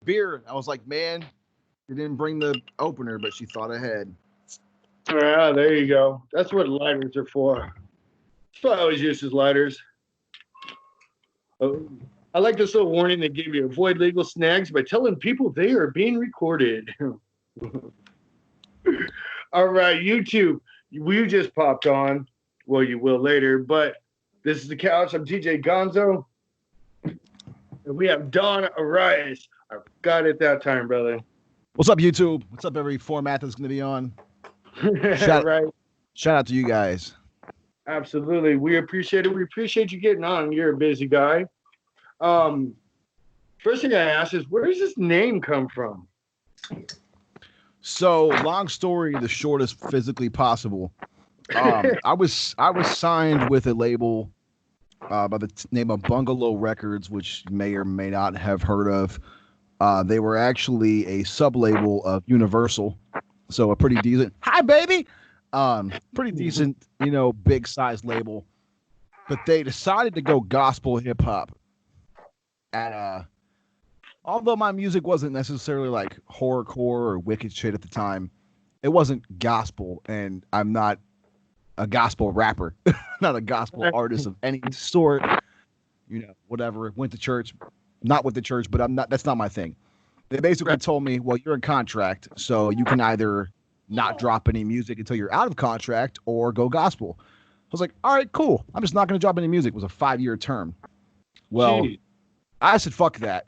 beer. I was like, man, they didn't bring the opener, but she thought ahead. Yeah, there you go. That's what lighters are for. That's why I always use as lighters. Oh, I like this little warning they give you: avoid legal snags by telling people they are being recorded. All right, YouTube, we just popped on. Well, you will later, but this is the couch. I'm TJ Gonzo, and we have Don Orias. I got it that time, brother. What's up, YouTube? What's up, every format that's going to be on? Shout, Right. shout out to you guys. Absolutely. We appreciate it. We appreciate you getting on. You're a busy guy. Um, First thing I ask is, where does this name come from? So, long story, the shortest physically possible. I was signed with a label by the name of Bungalow Records, which you may or may not have heard of. They were actually a sub-label of Universal, so a pretty decent. Hi, baby. Pretty decent, big size label. But they decided to go gospel hip hop. And although my music wasn't necessarily like horrorcore or wicked shit at the time, it wasn't gospel, and I'm not a gospel rapper, not a gospel artist of any sort. Whatever. Went to church, not with the church, but I'm not. That's not my thing. They basically told me, well, you're in contract, so you can either not drop any music until you're out of contract or go gospel. I was like, all right, cool. I'm just not going to drop any music. It was a 5-year term. Well, Jeez. I said, fuck that.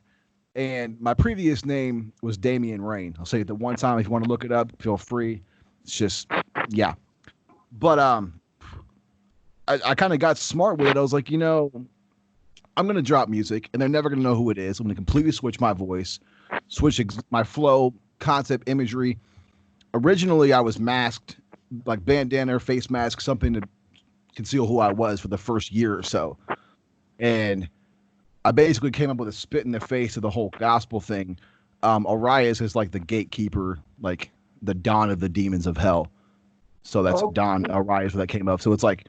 And my previous name was Damian Rain. I'll say it the one time. If you want to look it up, feel free. It's just, yeah. But I kind of got smart with it. I was like, I'm going to drop music, and they're never going to know who it is. I'm going to completely switch my voice, switch my flow, concept, imagery. Originally, I was masked, like bandana, face mask, something to conceal who I was for the first year or so. And I basically came up with a spit in the face of the whole gospel thing. Orias is like the gatekeeper, like the Don of the demons of hell. So that's Don Orias that came up. So it's like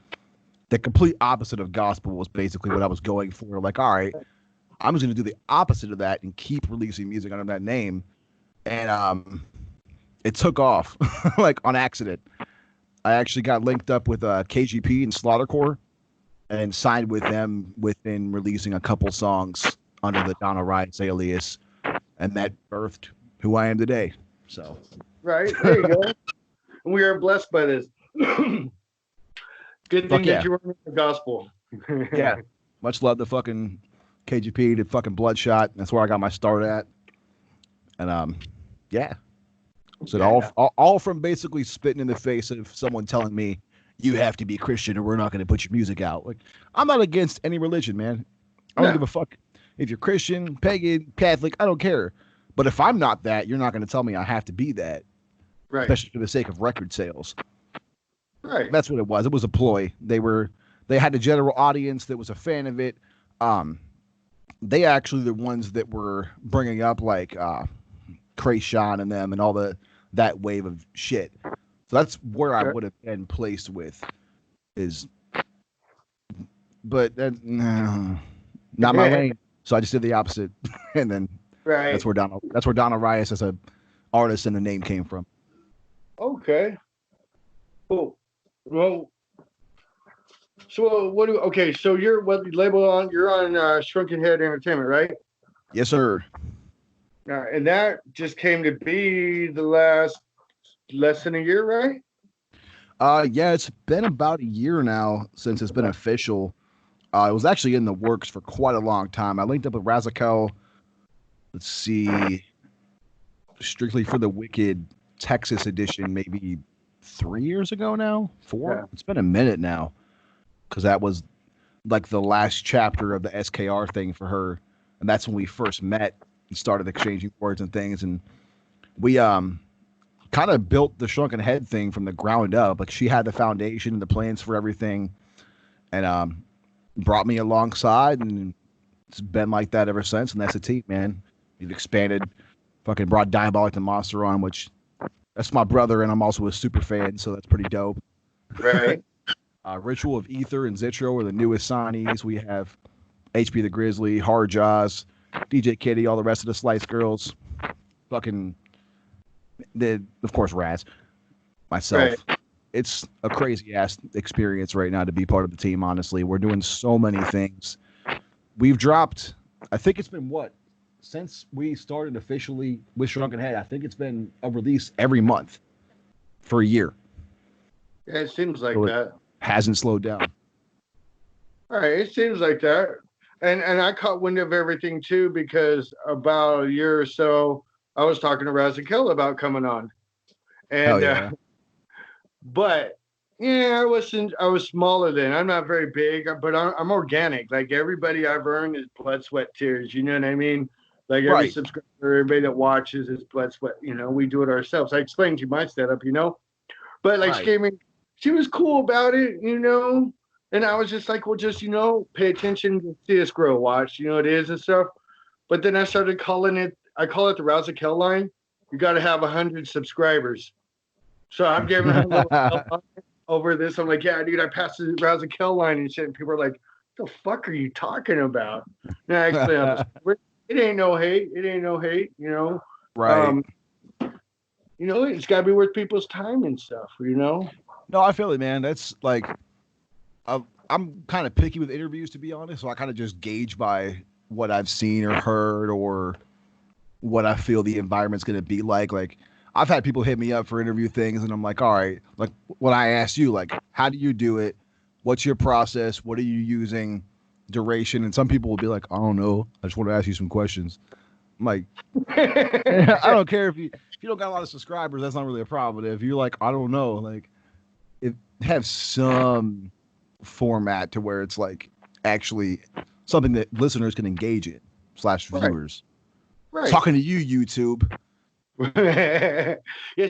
the complete opposite of gospel was basically what I was going for. Like, all right, I'm just going to do the opposite of that and keep releasing music under that name. And it took off like on accident. I actually got linked up with KGP and Slaughtercore and signed with them within releasing a couple songs under the Don Orias alias. And that birthed who I am today. So, right, there you go. We are blessed by this. Good thing that you were in the gospel. Yeah. Much love to fucking KGP, to fucking Bloodshot. That's where I got my start at. And yeah. So all from basically spitting in the face of someone telling me you have to be Christian or we're not going to put your music out. Like, I'm not against any religion, man. I don't give a fuck if you're Christian, pagan, Catholic. I don't care. But if I'm not that, you're not going to tell me I have to be that. Right. Especially for the sake of record sales. Right. That's what it was. It was a ploy. They had a general audience that was a fan of it. They actually the ones that were bringing up like Krayshawn and them and all that wave of shit. So that's where I would have been placed with but that not my lane. So I just did the opposite. And then that's where Don Orias as a artist and the name came from. Okay. Cool. Well, so so you're what label on? You're on Shrunken Head Entertainment, right? Yes, sir. And that just came to be the last less than a year, right? Yeah, it's been about a year now since it's been official. It was actually in the works for quite a long time. I linked up with Razakel. Let's see, Strictly for the Wicked Texas edition, maybe 3 years ago now. 4. Yeah. It's been a minute now, because that was like the last chapter of the SKR thing for her, and that's when we first met and started exchanging words and things. And we kind of built the Shrunken Head thing from the ground up. Like, she had the foundation and the plans for everything, and brought me alongside, and it's been like that ever since. And that's a team, man. We've expanded, fucking brought Diabolic the Monster on, which that's my brother, and I'm also a super fan, so that's pretty dope. Right. Ritual of Ether and Zitro are the newest signees. We have HP the Grizzly, Hard Jaws, DJ Kitty, all the rest of the Slice Girls, fucking, of course, Raz, Right. myself. It's a crazy ass experience right now to be part of the team. Honestly, we're doing so many things. We've dropped. I think it's been what since we started officially with Shrunken Head. I think it's been a release every month for a year. Yeah, it seems like So it that. hasn't slowed down. All right, it seems like that. And I caught wind of everything too because about a year or so, I was talking to Razakel about coming on, Hell and yeah. but yeah, I was smaller then. I'm not very big, but I'm organic. Like everybody I've earned is blood, sweat, tears. You know what I mean? Like every Right. subscriber, everybody that watches is blood, sweat. You know, we do it ourselves. I explained to you my setup. You know, but like Right. she was cool about it. You know, and I was just like, well, just pay attention, see us grow, watch. You know, it is and stuff. But then I started calling it. I call it the Razakel line. You got to have 100 subscribers. So I'm giving her a little over this. I'm like, yeah, dude, I passed the Razakel line and shit. And people are like, the fuck are you talking about? And I explain how this it ain't no hate. It ain't no hate, you know. Right. Um, it's gotta be worth people's time and stuff, you know? No, I feel it, man. That's like I'm kind of picky with interviews, to be honest. So I kind of just gauge by what I've seen or heard or what I feel the environment's going to be like. Like I've had people hit me up for interview things, and I'm like, all right, like when I asked you, like, how do you do it? What's your process? What are you using? Duration? And some people will be like, I don't know. I just want to ask you some questions. I'm like, I don't care if you don't got a lot of subscribers, that's not really a problem. But if you're like, I don't know, like, if have some format to where it's like actually something that listeners can engage in slash Right, viewers. right. Talking to you, YouTube. Yeah,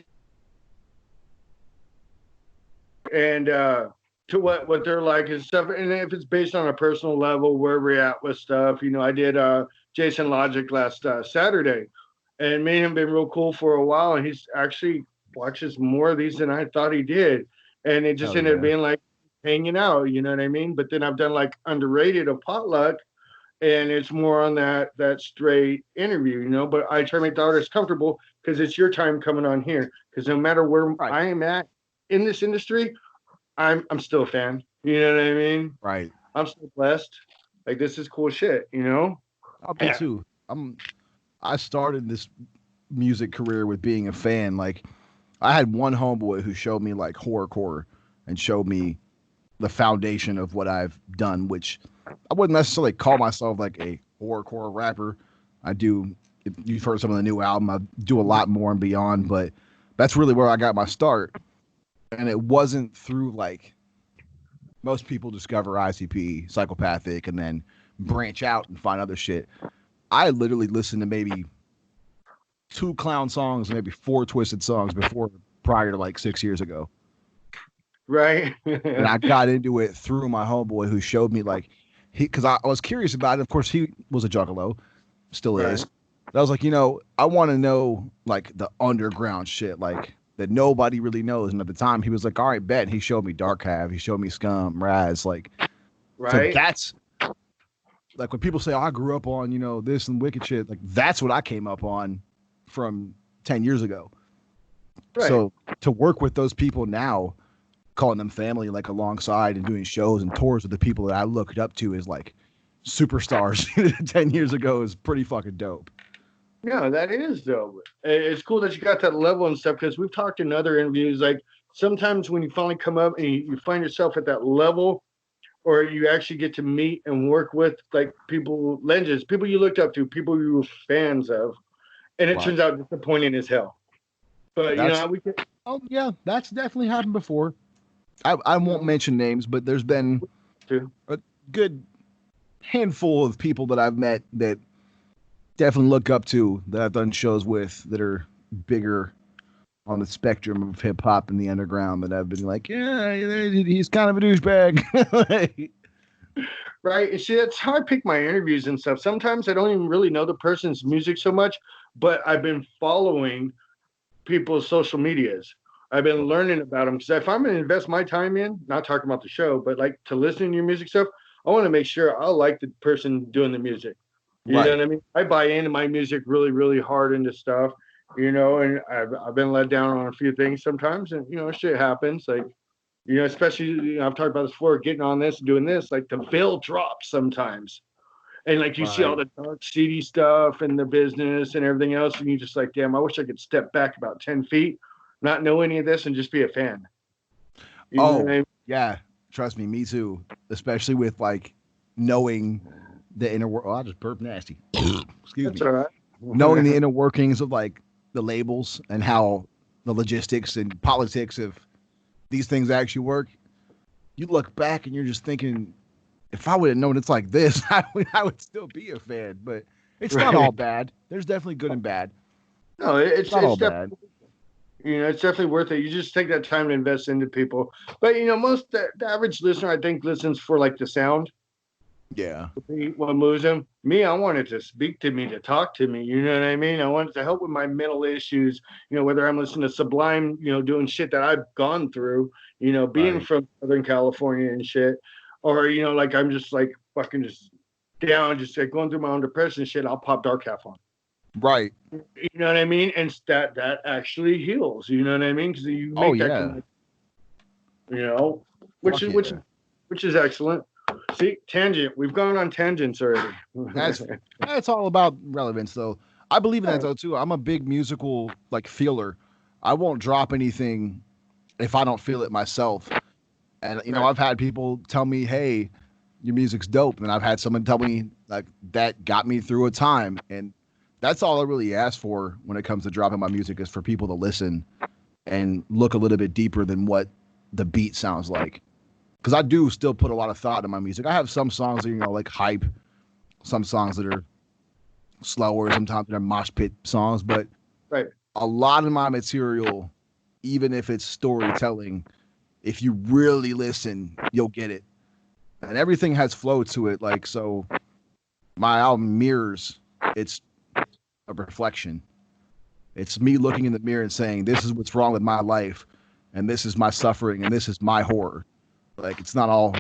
and to what they're like and stuff. And if it's based on a personal level, where we're at with stuff, I did Jason Logic last Saturday, and me and him been real cool for a while, and he's actually watches more of these than I thought he did, and it just Hell ended up yeah. being like hanging out, you know what I mean? But then I've done like underrated of potluck, and it's more on that straight interview, But I try to make the artist comfortable because it's your time coming on here. Because no matter where Right. I am at in this industry, I'm still a fan. You know what I mean? Right. I'm still blessed. Like this is cool shit, I'll be Yeah. too. I started this music career with being a fan. Like I had one homeboy who showed me like horrorcore and showed me the foundation of what I've done, which I wouldn't necessarily call myself like a horrorcore rapper. I do. If you've heard some of the new album, I do a lot more and beyond, but that's really where I got my start. And it wasn't through like most people discover ICP, psychopathic, and then branch out and find other shit. I literally listened to maybe two clown songs, maybe four twisted songs before prior to like 6 years ago. Right. And I got into it through my homeboy who showed me like because I was curious about it. Of course, he was a juggalo, still is. Right. And I was like, I want to know like the underground shit, like that nobody really knows. And at the time, he was like, all right, bet. And he showed me Dark Have, he showed me Scum, Raz, like so Right. that's like when people say, oh, I grew up on, this and wicked shit, like that's what I came up on from 10 years ago. Right. So to work with those people now, calling them family, like alongside and doing shows and tours with the people that I looked up to as like superstars 10 years ago is pretty fucking dope. No, that is dope. It's cool that you got that level and stuff because we've talked in other interviews. Like sometimes when you finally come up and you find yourself at that level, or you actually get to meet and work with like people, legends, people you looked up to, people you were fans of, and it Right. turns out disappointing as hell. But That's, we can oh, yeah, that's definitely happened before. I won't mention names, but there's been too. a good handful of people that I've met that definitely look up to that I've done shows with that are bigger on the spectrum of hip hop and the underground that I've been like, yeah, he's kind of a douchebag. Right. And see, that's how I pick my interviews and stuff. Sometimes I don't even really know the person's music so much, but I've been following people's social medias. I've been learning about them because if I'm going to invest my time in, not talking about the show, but like to listen to your music stuff, I want to make sure I like the person doing the music. You know Right. what I mean? I buy into my music really, really hard into stuff, and I've been let down on a few things sometimes, and shit happens. Like, especially I've talked about this before, getting on this and doing this, like the bill drops sometimes. And like you see all Right. the dark, seedy stuff and the business and everything else, and you just like, damn, I wish I could step back about 10 feet, not know any of this, and just be a fan. You know what I Oh, mean? yeah. Trust me, me too. Especially with like knowing the inner world. Oh, I just burped nasty. Excuse That's me. all right. Knowing the inner workings of like the labels and how the logistics and politics of these things actually work, you look back and you're just thinking, if I would have known it's like this, I would still be a fan. But it's not all Right. bad. There's definitely good and bad. No, It's it's not all it's bad. definitely it's definitely worth it. You just take that time to invest into people. But most the average listener, I think, listens for like the sound. Yeah. What moves them. Me, I wanted to speak to me, to talk to me. You know what I mean? I wanted to help with my mental issues. Whether I'm listening to Sublime, doing shit that I've gone through. Being Right. from Southern California and shit, or like I'm just like fucking just down, just like going through my own depression and shit. I'll pop Dark Half on. Right. You know what I mean? And that actually heals. You know what I mean? Because you Oh make that yeah. connection. You know, which Fuck is which yeah. which is excellent. See, tangent. We've gone on tangents already. That's all about relevance though. I believe in that though too. I'm a big musical like feeler. I won't drop anything if I don't feel it myself. And Right. I've had people tell me, "Hey, your music's dope," and I've had someone tell me like that got me through a time. And that's all I really ask for when it comes to dropping my music is for people to listen and look a little bit deeper than what the beat sounds like. Because I do still put a lot of thought in my music. I have some songs that like hype, some songs that are slower, sometimes they're mosh pit songs, but Right. a lot of my material, even if it's storytelling, if you really listen, you'll get it. And everything has flow to it. Like, so my album Mirrors, it's a reflection. It's me looking in the mirror and saying, this is what's wrong with my life, and this is my suffering, and this is my horror. Like, it's not all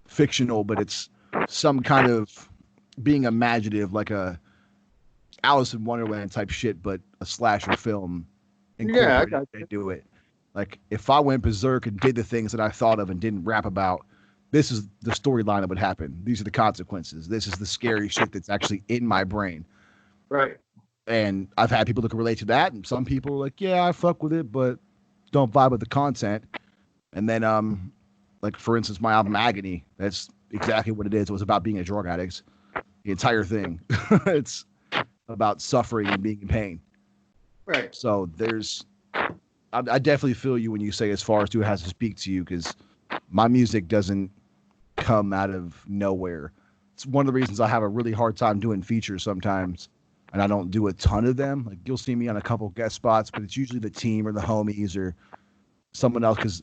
fictional, but it's some kind of being imaginative, like a Alice in Wonderland type shit, but a slasher film Yeah, I incorporated got you. into it. Like if I went berserk and did the things that I thought of and didn't rap about, this is the storyline that would happen. These are the consequences. This is the scary shit that's actually in my brain. Right. And I've had people that can relate to that, and some people are like, "Yeah, I fuck with it, but don't vibe with the content." And then, like for instance, my album Agony. That's exactly what it is. It was about being a drug addict. The entire thing. It's about suffering and being in pain. Right. So I definitely feel you when you say as far as who has to speak to you because my music doesn't come out of nowhere. It's one of the reasons I have a really hard time doing features sometimes, and I don't do a ton of them. Like you'll see me on a couple guest spots, but it's usually the team or the homies or someone else. Because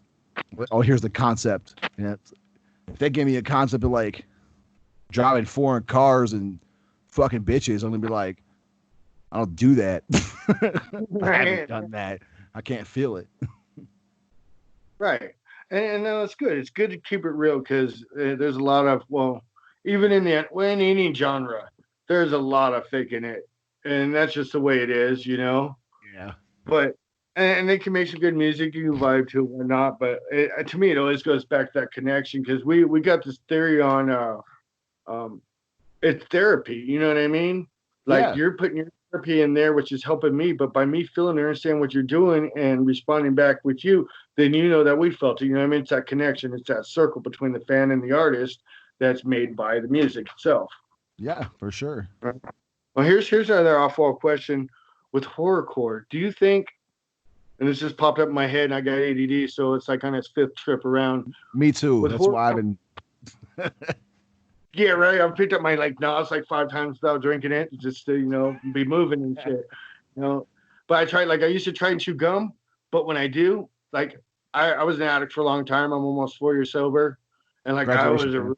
here's the concept. If they give me a concept of like driving foreign cars and fucking bitches, I'm gonna be like, I don't do that. I haven't Right. done that. I can't feel it. Right. And no, it's good. It's good to keep it real because there's a lot of even in any genre, there's a lot of fake in it, and that's just the way it is. Yeah. But and they can make some good music, you can vibe to it or not. But to me, it always goes back to that connection because we got this theory on um, it's therapy. You know what I mean? Like Yeah. you're putting your therapy in there, which is helping me. But by me feeling and understanding what you're doing and responding back with you, then you know that we felt it. You know what I mean? It's that connection. It's that circle between the fan and the artist that's made by the music itself. Yeah, for sure. Right? Well, here's another off-wall question with horrorcore. Do you think? And this just popped up in my head, and I got ADD, so it's like on its fifth trip around Me too. with That's horror. why I've been. Yeah, right. I've picked up my like Nas like 5 times without drinking it, just to be moving and shit. You know, but I used to try and chew gum, but when I do, like I was an addict for a long time. I'm almost 4 years sober, and like I was Congratulations,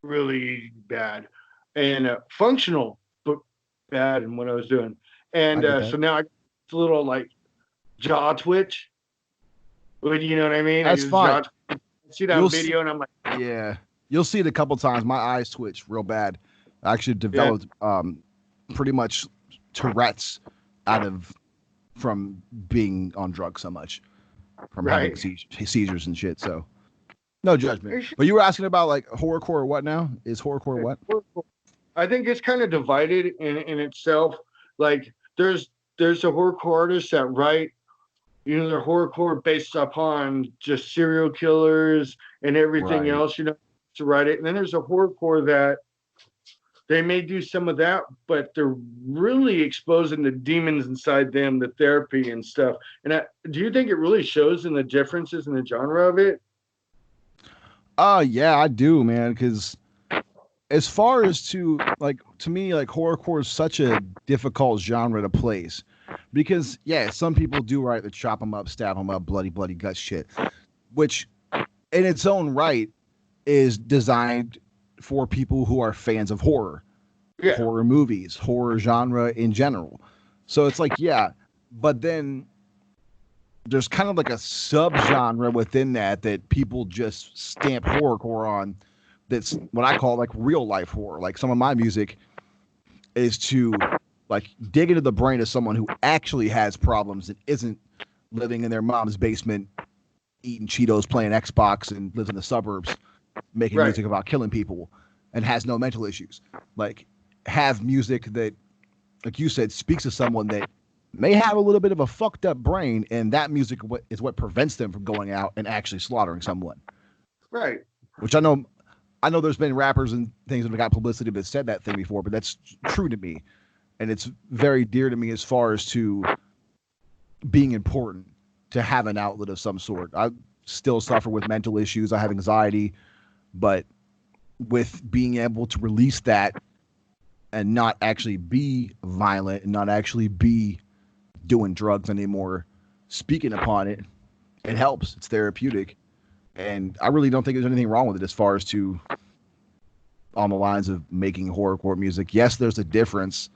man. really bad and functional, but bad in what I was doing. I And get that. so now it's a little like jaw twitch. You know what I mean? I That's just fine. I see that You'll on see. video, and I'm like, Yeah, you'll see it a couple times. My eyes twitch real bad. I actually Yeah. developed pretty much Tourette's out of from being on drugs so much, from having Right. seizures and shit. So no judgment. But you were asking about like horrorcore. What now? Is horrorcore what? I think it's kind of divided in itself. Like there's the horrorcore artists that write, they're horrorcore based upon just serial killers and everything Right. else, to write it. And then there's a horrorcore that they may do some of that, but they're really exposing the demons inside them, the therapy and stuff. And do you think it really shows in the differences in the genre of it? Yeah, I do, man. Because as far as to me, like horrorcore is such a difficult genre to place. Because yeah, some people do right to chop them up, stab them up, bloody gut shit, which in its own right is designed for people who are fans of horror, Yeah. horror movies, horror genre in general. So it's like, yeah, but then there's kind of like a subgenre within that people just stamp horrorcore on. That's what I call like real life horror. Like some of my music is to like dig into the brain of someone who actually has problems and isn't living in their mom's basement eating Cheetos, playing Xbox, and lives in the suburbs, making Right. music about killing people, and has no mental issues. Like, have music that, like you said, speaks to someone that may have a little bit of a fucked up brain, and that music is what prevents them from going out and actually slaughtering someone. Right. Which I know there's been rappers and things that have got publicity that said that thing before, but that's true to me, and it's very dear to me as far as to being important to have an outlet of some sort. I still suffer with mental issues. I have anxiety, but with being able to release that and not actually be violent and not actually be doing drugs anymore, speaking upon it, it helps. It's therapeutic. And I really don't think there's anything wrong with it as far as to on the lines of making horrorcore music. Yes, there's a difference,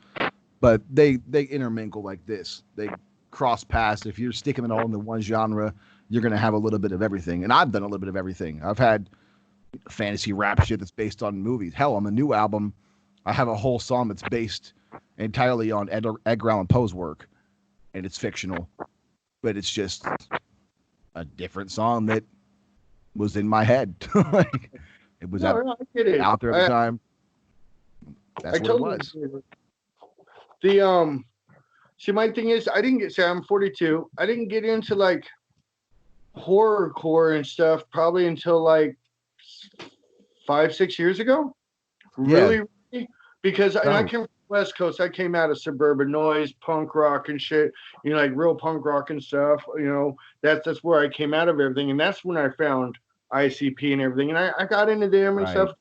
but they intermingle like this. They cross paths. If you're sticking it all into one genre, you're gonna have a little bit of everything. And I've done a little bit of everything. I've had fantasy rap shit that's based on movies. Hell, on the new album, I have a whole song that's based entirely on Edgar Allan Poe's work, and it's fictional, but it's just a different song that was in my head. Like, it was No, no, I get it. out there at the time. I That's what it totally was. get it. The see, my thing is, I didn't get. Say, I'm 42. I didn't get into like horrorcore and stuff probably until like 5, 6 years ago. Yeah, Really, because and I right, came from the West Coast. I came out of suburban noise, punk rock and shit. Like real punk rock and stuff. That's where I came out of everything, and that's when I found ICP and everything, and I got into them and right. stuff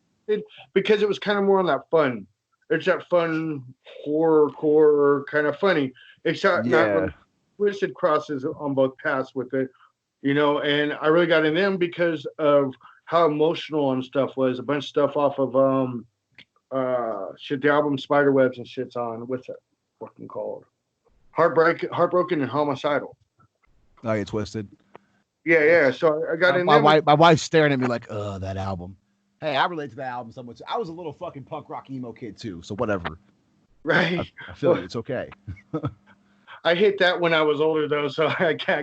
because it was kind of more on that fun. It's that fun horror kind of funny. Except not Yeah, really twisted crosses on both paths with it, and I really got in them because of how emotional and stuff was. A bunch of stuff off of shit, the album Spiderwebs and shit's on. What's that fucking called? Heartbroken and Homicidal. I get twisted. Yeah, yeah. So I got in My them. wife, my wife's staring at me like, that album. Hey, I relate to that album so much. I was a little fucking punk rock emo kid too, so whatever. I, Right. I feel Well, you. It's okay. I hit that when I was older though, so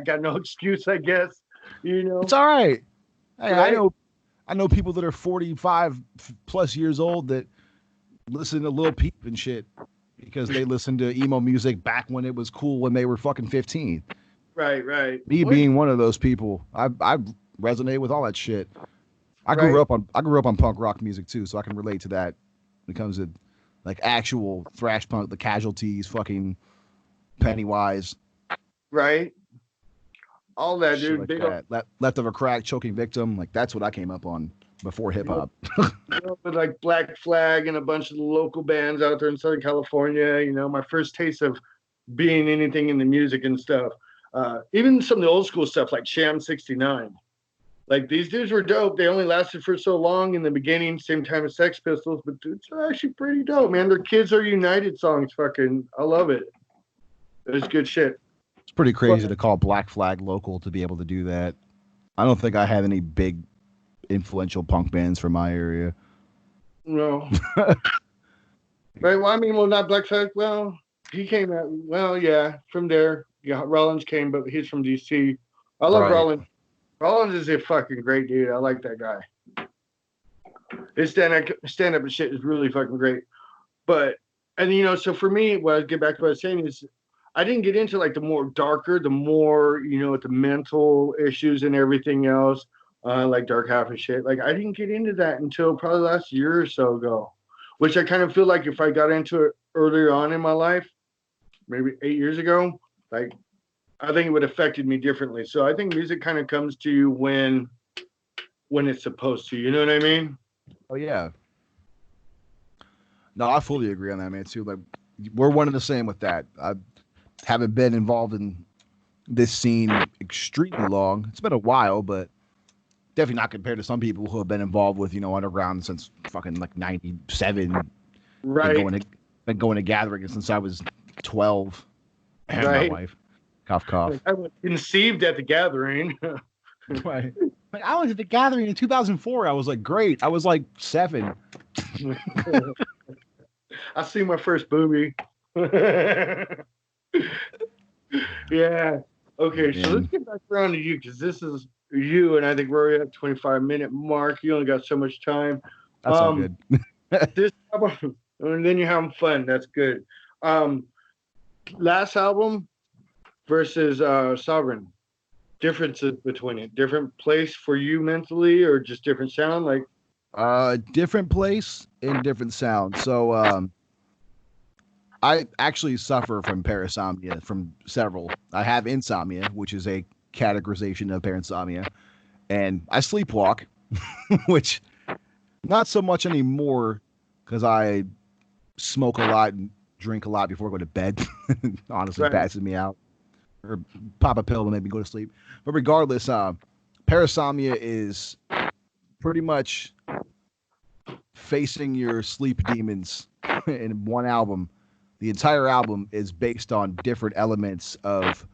got no excuse, I guess. It's all right. Hey, Right? I know people that are 45 plus years old that listen to Lil Peep and shit because they listened to emo music back when it was cool when they were fucking 15. Right, right. Me being one of those people, I resonate with all that shit. Right, I grew up on punk rock music too, so I can relate to that when it comes to like actual thrash punk, the Casualties, fucking Pennywise, right. All that, shit dude. like Big that. Left of a crack, choking victim, like that's what I came up on before hip hop. with like Black Flag and a bunch of the local bands out there in Southern California. My first taste of being anything in the music and stuff. Even some of the old school stuff like Sham 69. Like these dudes were dope. They only lasted for so long in the beginning, same time as Sex Pistols, but dudes are actually pretty dope, man. Their Kids Are United songs, fucking, I love it. It's good shit. It's pretty But crazy to call Black Flag local to be able to do that. I don't think I had any big influential punk bands from my area. no, Right. Well, I mean, well, not Black Flag. Well, he came out. Well, yeah, from there. Yeah, Rollins came, but he's from DC. I love Right. Rollins. Rollins is a fucking great dude. I like that guy. His stand up and shit is really fucking great. But and so for me, what I get back to what I was saying is I didn't get into like the more darker, the more the mental issues and everything else, like dark half and shit. Like I didn't get into that until probably last year or so ago, which I kind of feel like if I got into it earlier on in my life, maybe 8 years ago, like I think it would have affected me differently. So I think music kind of comes to you when it's supposed to. You know what I mean? Oh yeah. No, I fully agree on that, man. Too. Like, we're one and the same with that. I haven't been involved in this scene extremely long. It's been a while, but definitely not compared to some people who have been involved with underground since fucking like '97. Been Right. going to been going to gatherings since I was 12. And my Right. wife, cough cough. Like, I was conceived at the gathering. Right. Like I was at the gathering in 2004. I was like, great. I was like 7. I see my first booby. Yeah. Okay, so let's Man, get back around to you because this is you, and I think we're already at 25-minute mark. You only got so much time. that's all Um, good. this album, and then you're having fun. That's good. Um, last album versus Sovereign. Differences between it. Different place for you mentally, or just different sound. Like, Different place and different sound. So I actually suffer from parasomnia from several. I have insomnia, which is a categorization of parasomnia, and I sleepwalk, which not so much anymore because I smoke a lot and drink a lot before I go to bed. Honestly, right, passes me out, or pop a pill to make me go to sleep. But regardless, parasomnia is pretty much facing your sleep demons in one album. The entire album is based on different elements of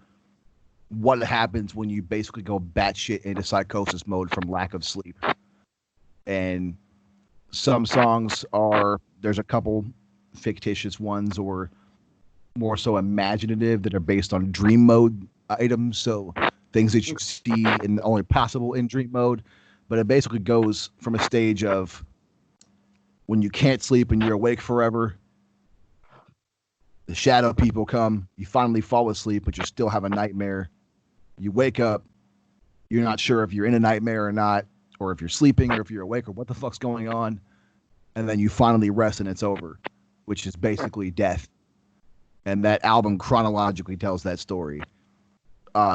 what happens when you basically go batshit into psychosis mode from lack of sleep. And some songs there's a couple fictitious ones or more so imaginative that are based on dream mode items. So things that you see and only possible in dream mode. But it basically goes from a stage of when you can't sleep and you're awake forever. The shadow people come. You finally fall asleep, but you still have a nightmare. You wake up. You're not sure if you're in a nightmare or not, or if you're sleeping, or if you're awake, or what the fuck's going on. And then you finally rest and it's over, which is basically death. And that album chronologically tells that story.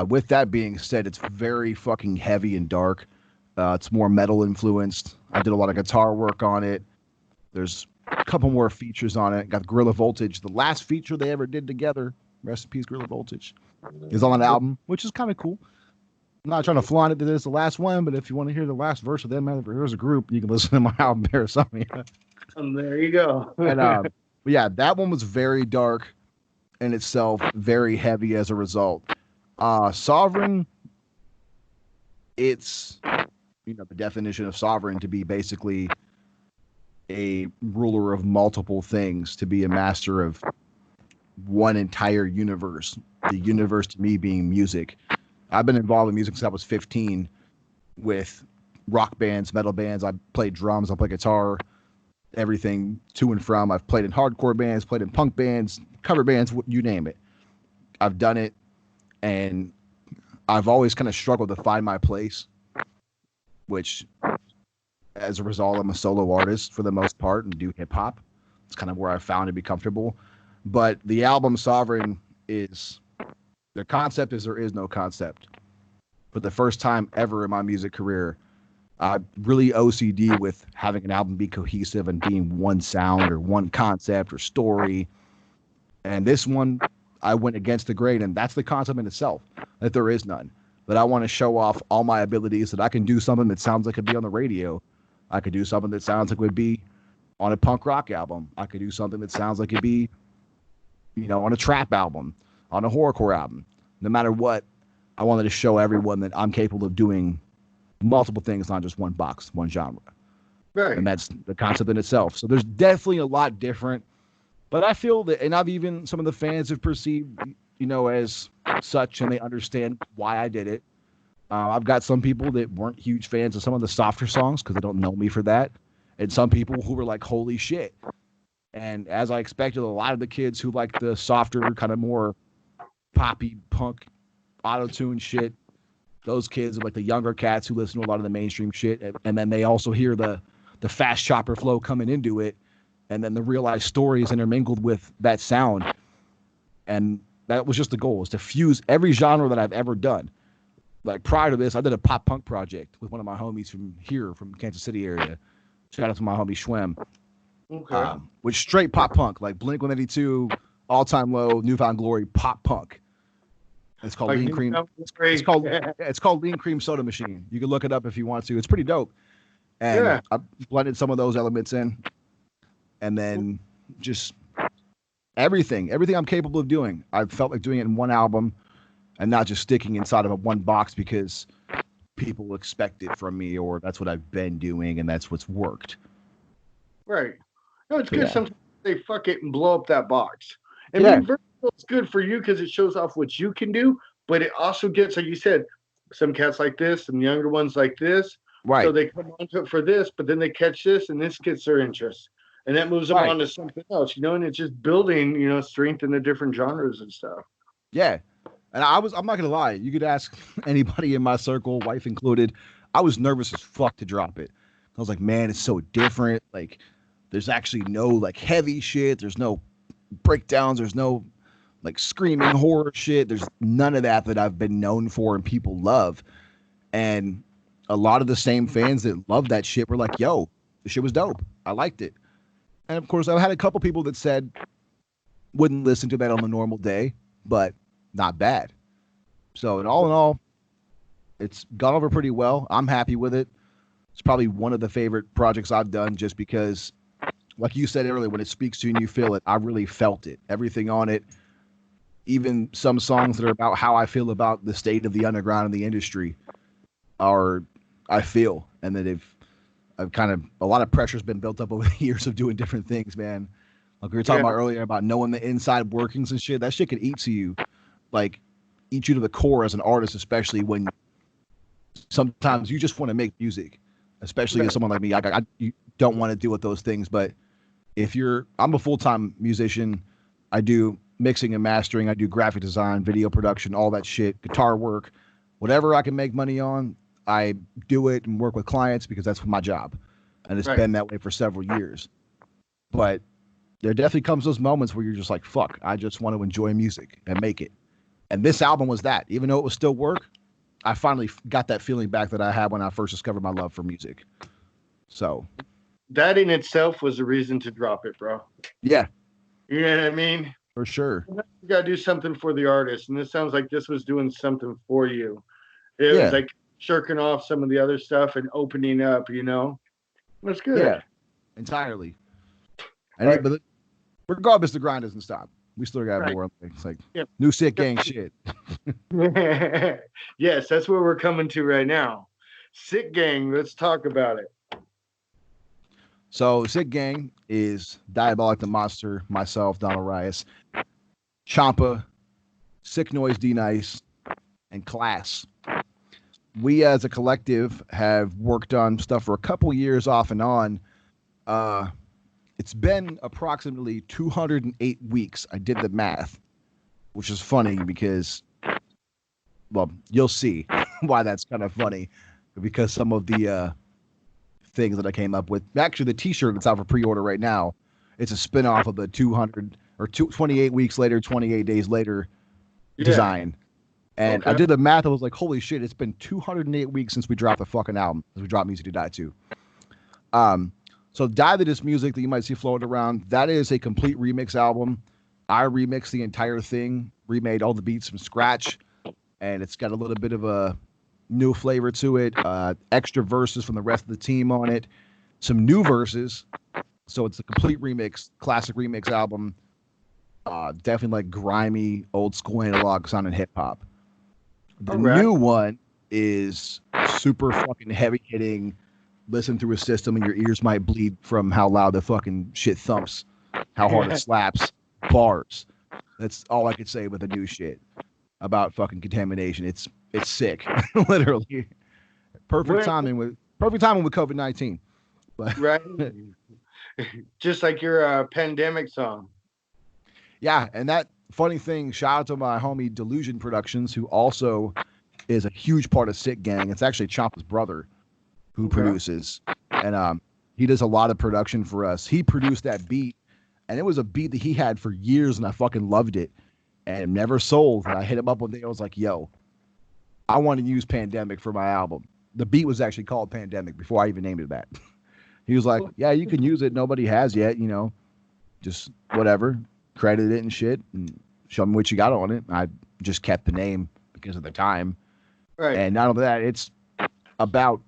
With that being said, it's very fucking heavy and dark. It's more metal influenced. I did a lot of guitar work on it. There's a couple more features on it. Got Gorilla Voltage. The last feature they ever did together, rest in peace, Gorilla Voltage, is on an album, which is kind of cool. I'm not trying to flaunt it that it's the last one, but if you want to hear the last verse of them as a group, you can listen to my album Parasomnia. there you go. And but yeah, that one was very dark in itself, very heavy as a result. Sovereign, it's the definition of sovereign to be basically a ruler of multiple things, to be a master of one entire universe. The universe to me being music. I've been involved in music since I was 15 with rock bands, metal bands. I played drums, I play guitar, everything to and from. I've played in hardcore bands, played in punk bands, cover bands, you name it. I've done it, and I've always kind of struggled to find my place, which as a result, I'm a solo artist for the most part and do hip hop. It's kind of where I found to be comfortable. But the album Sovereign is the concept is there is no concept. For the first time ever in my music career, I really OCD with having an album be cohesive and being one sound or one concept or story. And this one, I went against the grain, and that's the concept in itself, that there is none. That I want to show off all my abilities, that I can do something that sounds like it'd be on the radio. I could do something that sounds like it would be on a punk rock album. I could do something that sounds like it'd be, on a trap album, on a horrorcore album. No matter what, I wanted to show everyone that I'm capable of doing multiple things, not just one box, one genre. Right. And that's the concept in itself. So there's definitely a lot different. But I feel that, and I've even some of the fans have perceived, as such, and they understand why I did it. I've got some people that weren't huge fans of some of the softer songs because they don't know me for that, and some people who were like, "Holy shit!" And as I expected, a lot of the kids who like the softer, kind of more poppy punk auto tune shit, those kids are like the younger cats who listen to a lot of the mainstream shit, and then they also hear the fast chopper flow coming into it, and then the real life stories intermingled with that sound. And that was just the goal, is to fuse every genre that I've ever done. Like prior to this, I did a pop punk project with one of my homies from here, from Kansas City area. Shout out to my homie Schwem. Okay. Which straight pop punk, like Blink 182, All Time Low, Newfound Glory, pop punk. It's called Like Lean you Cream. know, It's called Lean Cream Soda Machine. You can look it up if you want to. It's pretty dope. And Yeah. I blended some of those elements in, and then just everything I'm capable of doing. I felt like doing it in one album and not just sticking inside of a one box because people expect it from me, or that's what I've been doing and that's what's worked. Right. No, it's So, good yeah. sometimes they fuck it and blow up that box. And Yeah. being versatile is good for you because it shows off what you can do, but it also gets, like you said, some cats like this, some younger ones like this. So Right. they come onto it for this, but then they catch this and this gets their interest. And that moves them Right. on to something else, and it's just building, strength in the different genres and stuff. Yeah. And I'm not gonna lie, you could ask anybody in my circle, wife included. I was nervous as fuck to drop it. I was like, man, it's so different. Like, there's actually no like heavy shit. There's no breakdowns. There's no like screaming horror shit. There's none of that I've been known for and people love. And a lot of the same fans that love that shit were like, yo, the shit was dope. I liked it. And of course, I had a couple people that said wouldn't listen to that on the normal day, but not bad. So, in all, it's gone over pretty well. I'm happy with it. It's probably one of the favorite projects I've done just because, like you said earlier, when it speaks to you and you feel it, I really felt it. Everything on it, even some songs that are about how I feel about the state of the underground and the industry, are I feel, and that I've kind of a lot of pressure's been built up over the years of doing different things, man. Like we were talking about earlier about knowing the inside workings and shit. That shit can eat to you, like eat you to the core as an artist, especially when sometimes you just want to make music, especially as someone like me. You don't want to deal with those things, but I'm a full-time musician. I do mixing and mastering. I do graphic design, video production, all that shit, guitar work, whatever I can make money on. I do it and work with clients because that's my job. And it's been that way for several years. But there definitely comes those moments where you're just like, fuck, I just want to enjoy music and make it. And this album was that. Even though it was still work, I finally got that feeling back that I had when I first discovered my love for music. So that in itself was a reason to drop it, bro. Yeah. You know what I mean? For sure. You got to do something for the artist. And this sounds like this was doing something for you. It was like shirking off some of the other stuff and opening up, That's good. Yeah, entirely. And but regardless, the grind doesn't stop. We still got more. It's like new Sick Gang shit. Yes, that's where we're coming to right now. Sick Gang, let's talk about it. So Sick Gang is Diabolic the Monster, myself, Donald Orias, Champa, Sick Noise D Nice, and Class. We as a collective have worked on stuff for a couple years off and on. It's been approximately 208 weeks. I did the math, which is funny because, well, you'll see why that's kind of funny, because some of the things that I came up with. Actually, the T-shirt that's out for pre-order right now, it's a spin-off of the 28 weeks later, 28 days later design. And I did the math. I was like, holy shit, it's been 208 weeks since we dropped the fucking album, since we dropped Music to Die 2. So Die to This music that you might see floating around, that is a complete remix album. I remixed the entire thing, remade all the beats from scratch, and it's got a little bit of a new flavor to it, extra verses from the rest of the team on it, some new verses. So it's a complete remix, classic remix album. Definitely like grimy, old school analog sounding hip hop. The new one is super fucking heavy hitting. Listen through a system and your ears might bleed from how loud the fucking shit thumps. how hard it slaps, bars. That's all I could say with the new shit about fucking contamination. It's sick, literally. Perfect timing with COVID-19. But right, just like your pandemic song. yeah, and that funny thing, shout out to my homie Delusion Productions, who also is a huge part of Sick Gang. It's actually Champa's brother who produces, and he does a lot of production for us. He produced that beat, and it was a beat that he had for years, and I fucking loved it, and it never sold. And I hit him up one day. I was like, "Yo, I want to use Pandemic for my album." The beat was actually called Pandemic before I even named it that. He was like, "Yeah, you can use it. Nobody has yet. You know, just whatever, credit it and shit, and show me what you got on it." I just kept the name because of the time. Right. And not only that, it's about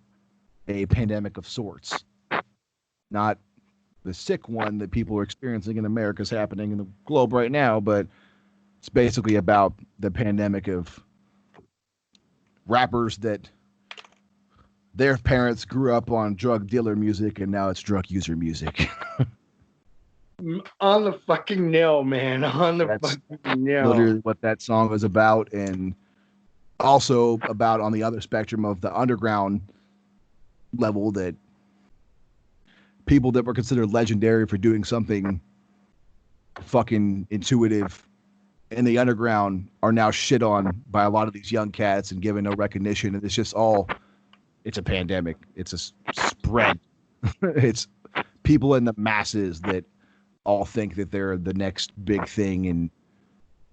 a pandemic of sorts, not the sick one that people are experiencing in America is happening in the globe right now, but it's basically about the pandemic of rappers that their parents grew up on drug dealer music and now it's drug user music. On the fucking nail, man. On the That's fucking nail. literally what that song was about, and also about on the other spectrum of the underground level that people that were considered legendary for doing something fucking intuitive in the underground are now shit on by a lot of these young cats and given no recognition. And it's just all, it's a pandemic. It's a spread. It's people in the masses that all think that they're the next big thing and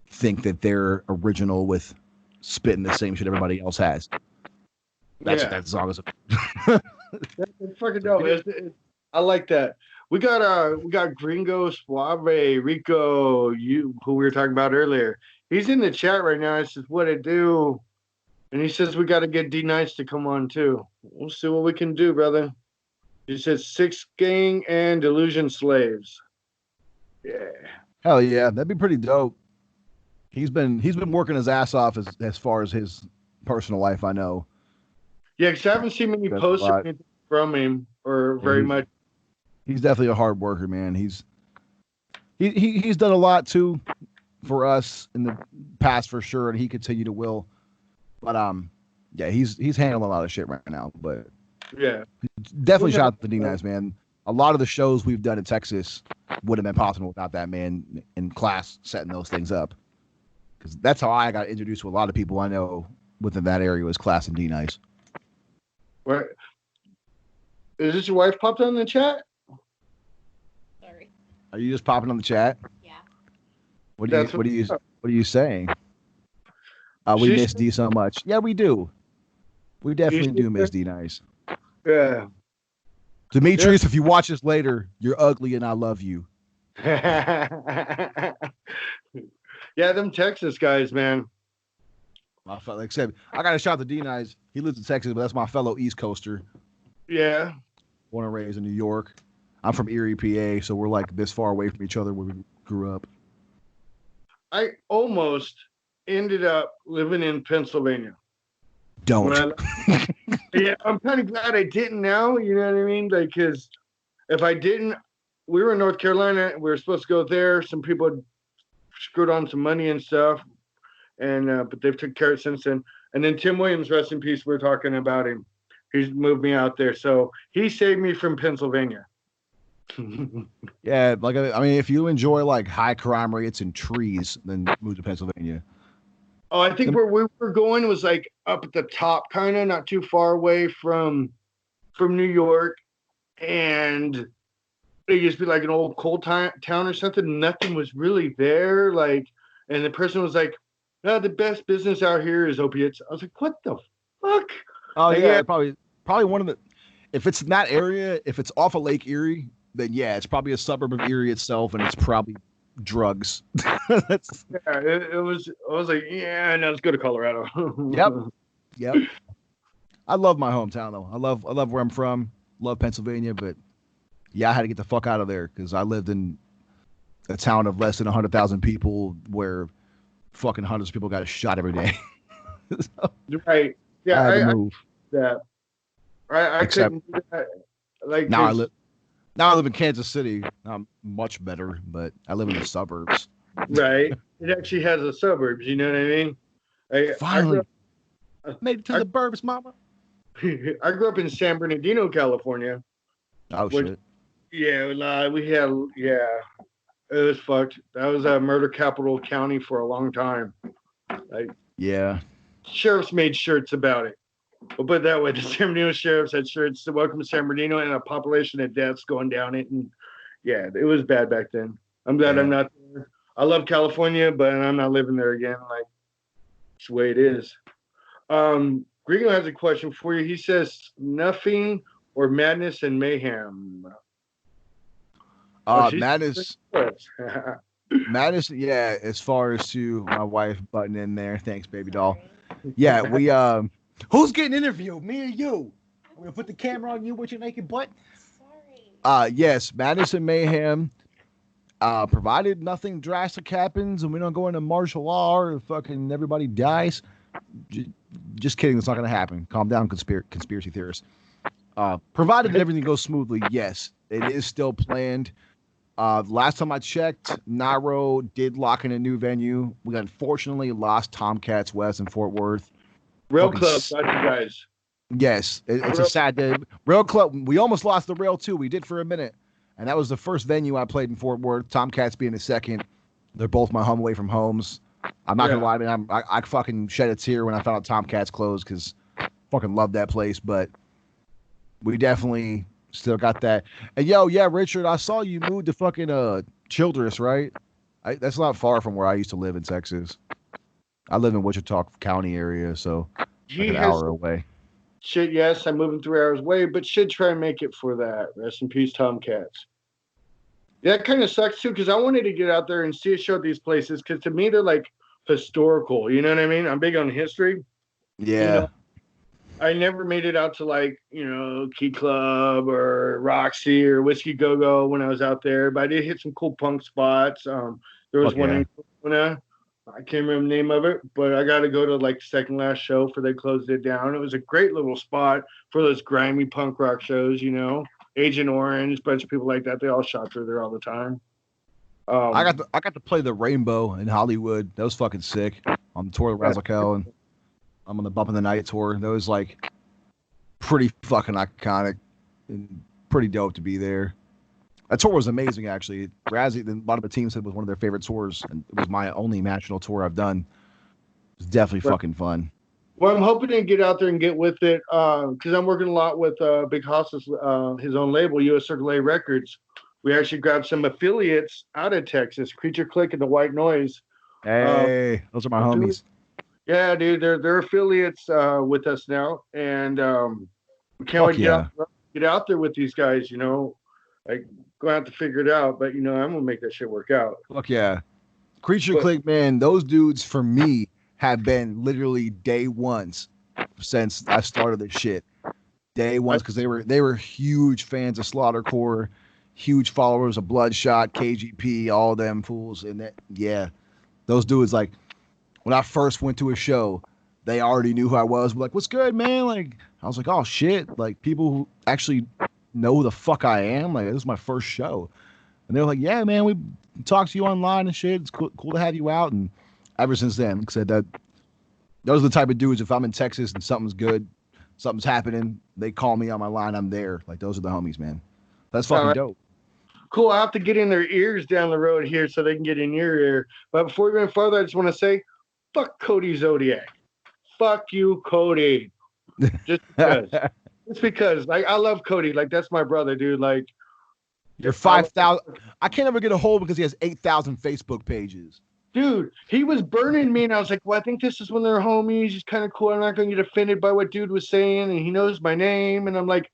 think that they're original with spitting the same shit everybody else has. That's what that song is about. That's fucking dope. I like that. We got Gringo Suave Rico, who we were talking about earlier. He's in the chat right now. He says, "What it do?" And he says we got to get D Nice to come on too. We'll see what we can do, brother. He says Six Gang and Delusion Slaves. Yeah. Hell yeah, that'd be pretty dope. He's been working his ass off as far as his personal life, I know. Yeah, because I haven't seen many posts from him or very much. He's definitely a hard worker, man. He's done a lot too for us in the past for sure, and he continue to will. But yeah, he's handling a lot of shit right now. But yeah, definitely shout out to D Nice, man. A lot of the shows we've done in Texas would have been possible without that man in class setting those things up. Because that's how I got introduced to a lot of people I know within that area was Class and D Nice. Right. Is this your wife popped on the chat? Sorry. Are you just popping on the chat? Yeah. What are you saying? We miss D so much. Yeah, we do. We definitely do miss D Nice. Yeah. Demetrius, if you watch this later, you're ugly and I love you. Yeah, them Texas guys, man. Like I said, I got a shout out to D Nice. He lives in Texas, but that's my fellow East Coaster. Yeah. Born and raised in New York. I'm from Erie, PA, so we're like this far away from each other where we grew up. I almost ended up living in Pennsylvania. Don't. Yeah, I'm kind of glad I didn't now, you know what I mean? Like, because if I didn't, we were in North Carolina, we were supposed to go there. Some people screwed on some money and stuff, and but they've took care of it since then. And then Tim Williams, rest in peace, we're talking about him. He's moved me out there. So he saved me from Pennsylvania. Yeah, like, I mean, if you enjoy like high crime rates and trees, then move to Pennsylvania. Oh, I think where we were going was like up at the top, kind of not too far away from New York, and it used to be like an old coal town or something. Nothing was really there, like, and the person was like, "No, the best business out here is opiates." I was like, "What the fuck?" Oh yeah, probably one of the. If it's in that area, if it's off of Lake Erie, then yeah, it's probably a suburb of Erie itself, and it's probably drugs. That's... Yeah, it was. I was like, yeah, no, let's go to Colorado. Yep. I love my hometown though. I love where I'm from. Love Pennsylvania, but yeah, I had to get the fuck out of there because I lived in a town of less than 100,000 people where fucking hundreds of people got shot every day. So, right. Yeah. I had to move. I couldn't do that. Like now Now I live in Kansas City. I'm much better, but I live in the suburbs. Right. It actually has the suburbs. You know what I mean? Finally I, made it to I, the burbs, mama. I grew up in San Bernardino, California. Oh Which, shit. yeah, it was fucked. That was a murder capital county for a long time. Like Yeah. sheriffs made shirts about it. We'll put it that way. The San Bernardino sheriffs had shirts to welcome to San Bernardino and a population of deaths going down it. And yeah, it was bad back then. I'm glad I'm not there. I love California, but I'm not living there again. Like, it's the way it is. Gringo has a question for you. He says, nothing or madness and mayhem. Madness. Madness, yeah, as far as to my wife butting in there. Thanks, baby doll. Yeah, we who's getting interviewed? Me or you? I'm gonna put the camera on you with your naked butt. Sorry. Yes, Madness and Mayhem. Provided nothing drastic happens and we don't go into martial law or fucking everybody dies. Just kidding, it's not gonna happen. Calm down, conspiracy theorists. Provided everything goes smoothly, yes, it is still planned. Last time I checked, Nairo did lock in a new venue. We unfortunately lost Tomcats West in Fort Worth. Rail Fucking Club, got you guys. Yes, it's a sad day. Rail Club, we almost lost the Rail too. We did for a minute. And that was the first venue I played in Fort Worth. Tomcats being the second. They're both my home away from homes. I'm not going to lie, man. I fucking shed a tear when I found out Tomcats closed because I fucking love that place. But we definitely still got that. And yeah, Richard, I saw you moved to fucking Childress, right? That's not far from where I used to live in Texas. I live in Wichita County area, so like an hour away. Shit, yes, I'm moving 3 hours away, but should try and make it for that. Rest in peace, Tomcats. Yeah, that kind of sucks too, because I wanted to get out there and see a show at these places, because to me they're like historical. You know what I mean? I'm big on history. Yeah. You know, I never made it out to like, Key Club or Roxy or Whiskey Go Go when I was out there, but I did hit some cool punk spots. There was one in Corona. I can't remember the name of it, but I got to go to like the second last show for they closed it down. It was a great little spot for those grimy punk rock shows, Agent Orange, bunch of people like that. They all shot through there all the time. I got to play the Rainbow in Hollywood. That was fucking sick on the tour of Razzle and I'm on the Bump in the Night tour. That was like pretty fucking iconic and pretty dope to be there. That tour was amazing, actually. Razzie, a lot of the team said it was one of their favorite tours, and it was my only national tour I've done. It was definitely fucking fun. Well, I'm hoping to get out there and get with it because I'm working a lot with Big Haas's his own label, US Circle A Records. We actually grabbed some affiliates out of Texas, Creature Click and the White Noise. Hey, those are my homies. Yeah, dude, they're affiliates with us now, and we can't wait to get out there with these guys. Like, gonna have to figure it out, but I'm gonna make that shit work out. Fuck yeah. Creature Click, man, those dudes for me have been literally day ones since I started this shit. Day ones, because they were huge fans of Slaughtercore, huge followers of Bloodshot, KGP, all them fools. And those dudes, like, when I first went to a show, they already knew who I was. Like, what's good, man? Like, I was like, oh shit, like people who actually know who the fuck I am. Like, this is my first show. And they were like, yeah, man, we talked to you online and shit. It's cool to have you out. And ever since then, like I said, those are the type of dudes, if I'm in Texas and something's good, something's happening, they call me on my line, I'm there. Like, those are the homies, man. That's fucking dope. Cool. I have to get in their ears down the road here so they can get in your ear. But before we go further, I just want to say, fuck Cody Zodiac. Fuck you, Cody. Just because. It's because I love Cody. Like, that's my brother, dude. Like, you're 5,000. I can't ever get a hold because he has 8,000 Facebook pages. Dude, he was burning me, and I was like, well, I think this is when they're homies. He's kind of cool. I'm not going to get offended by what dude was saying, and he knows my name. And I'm like,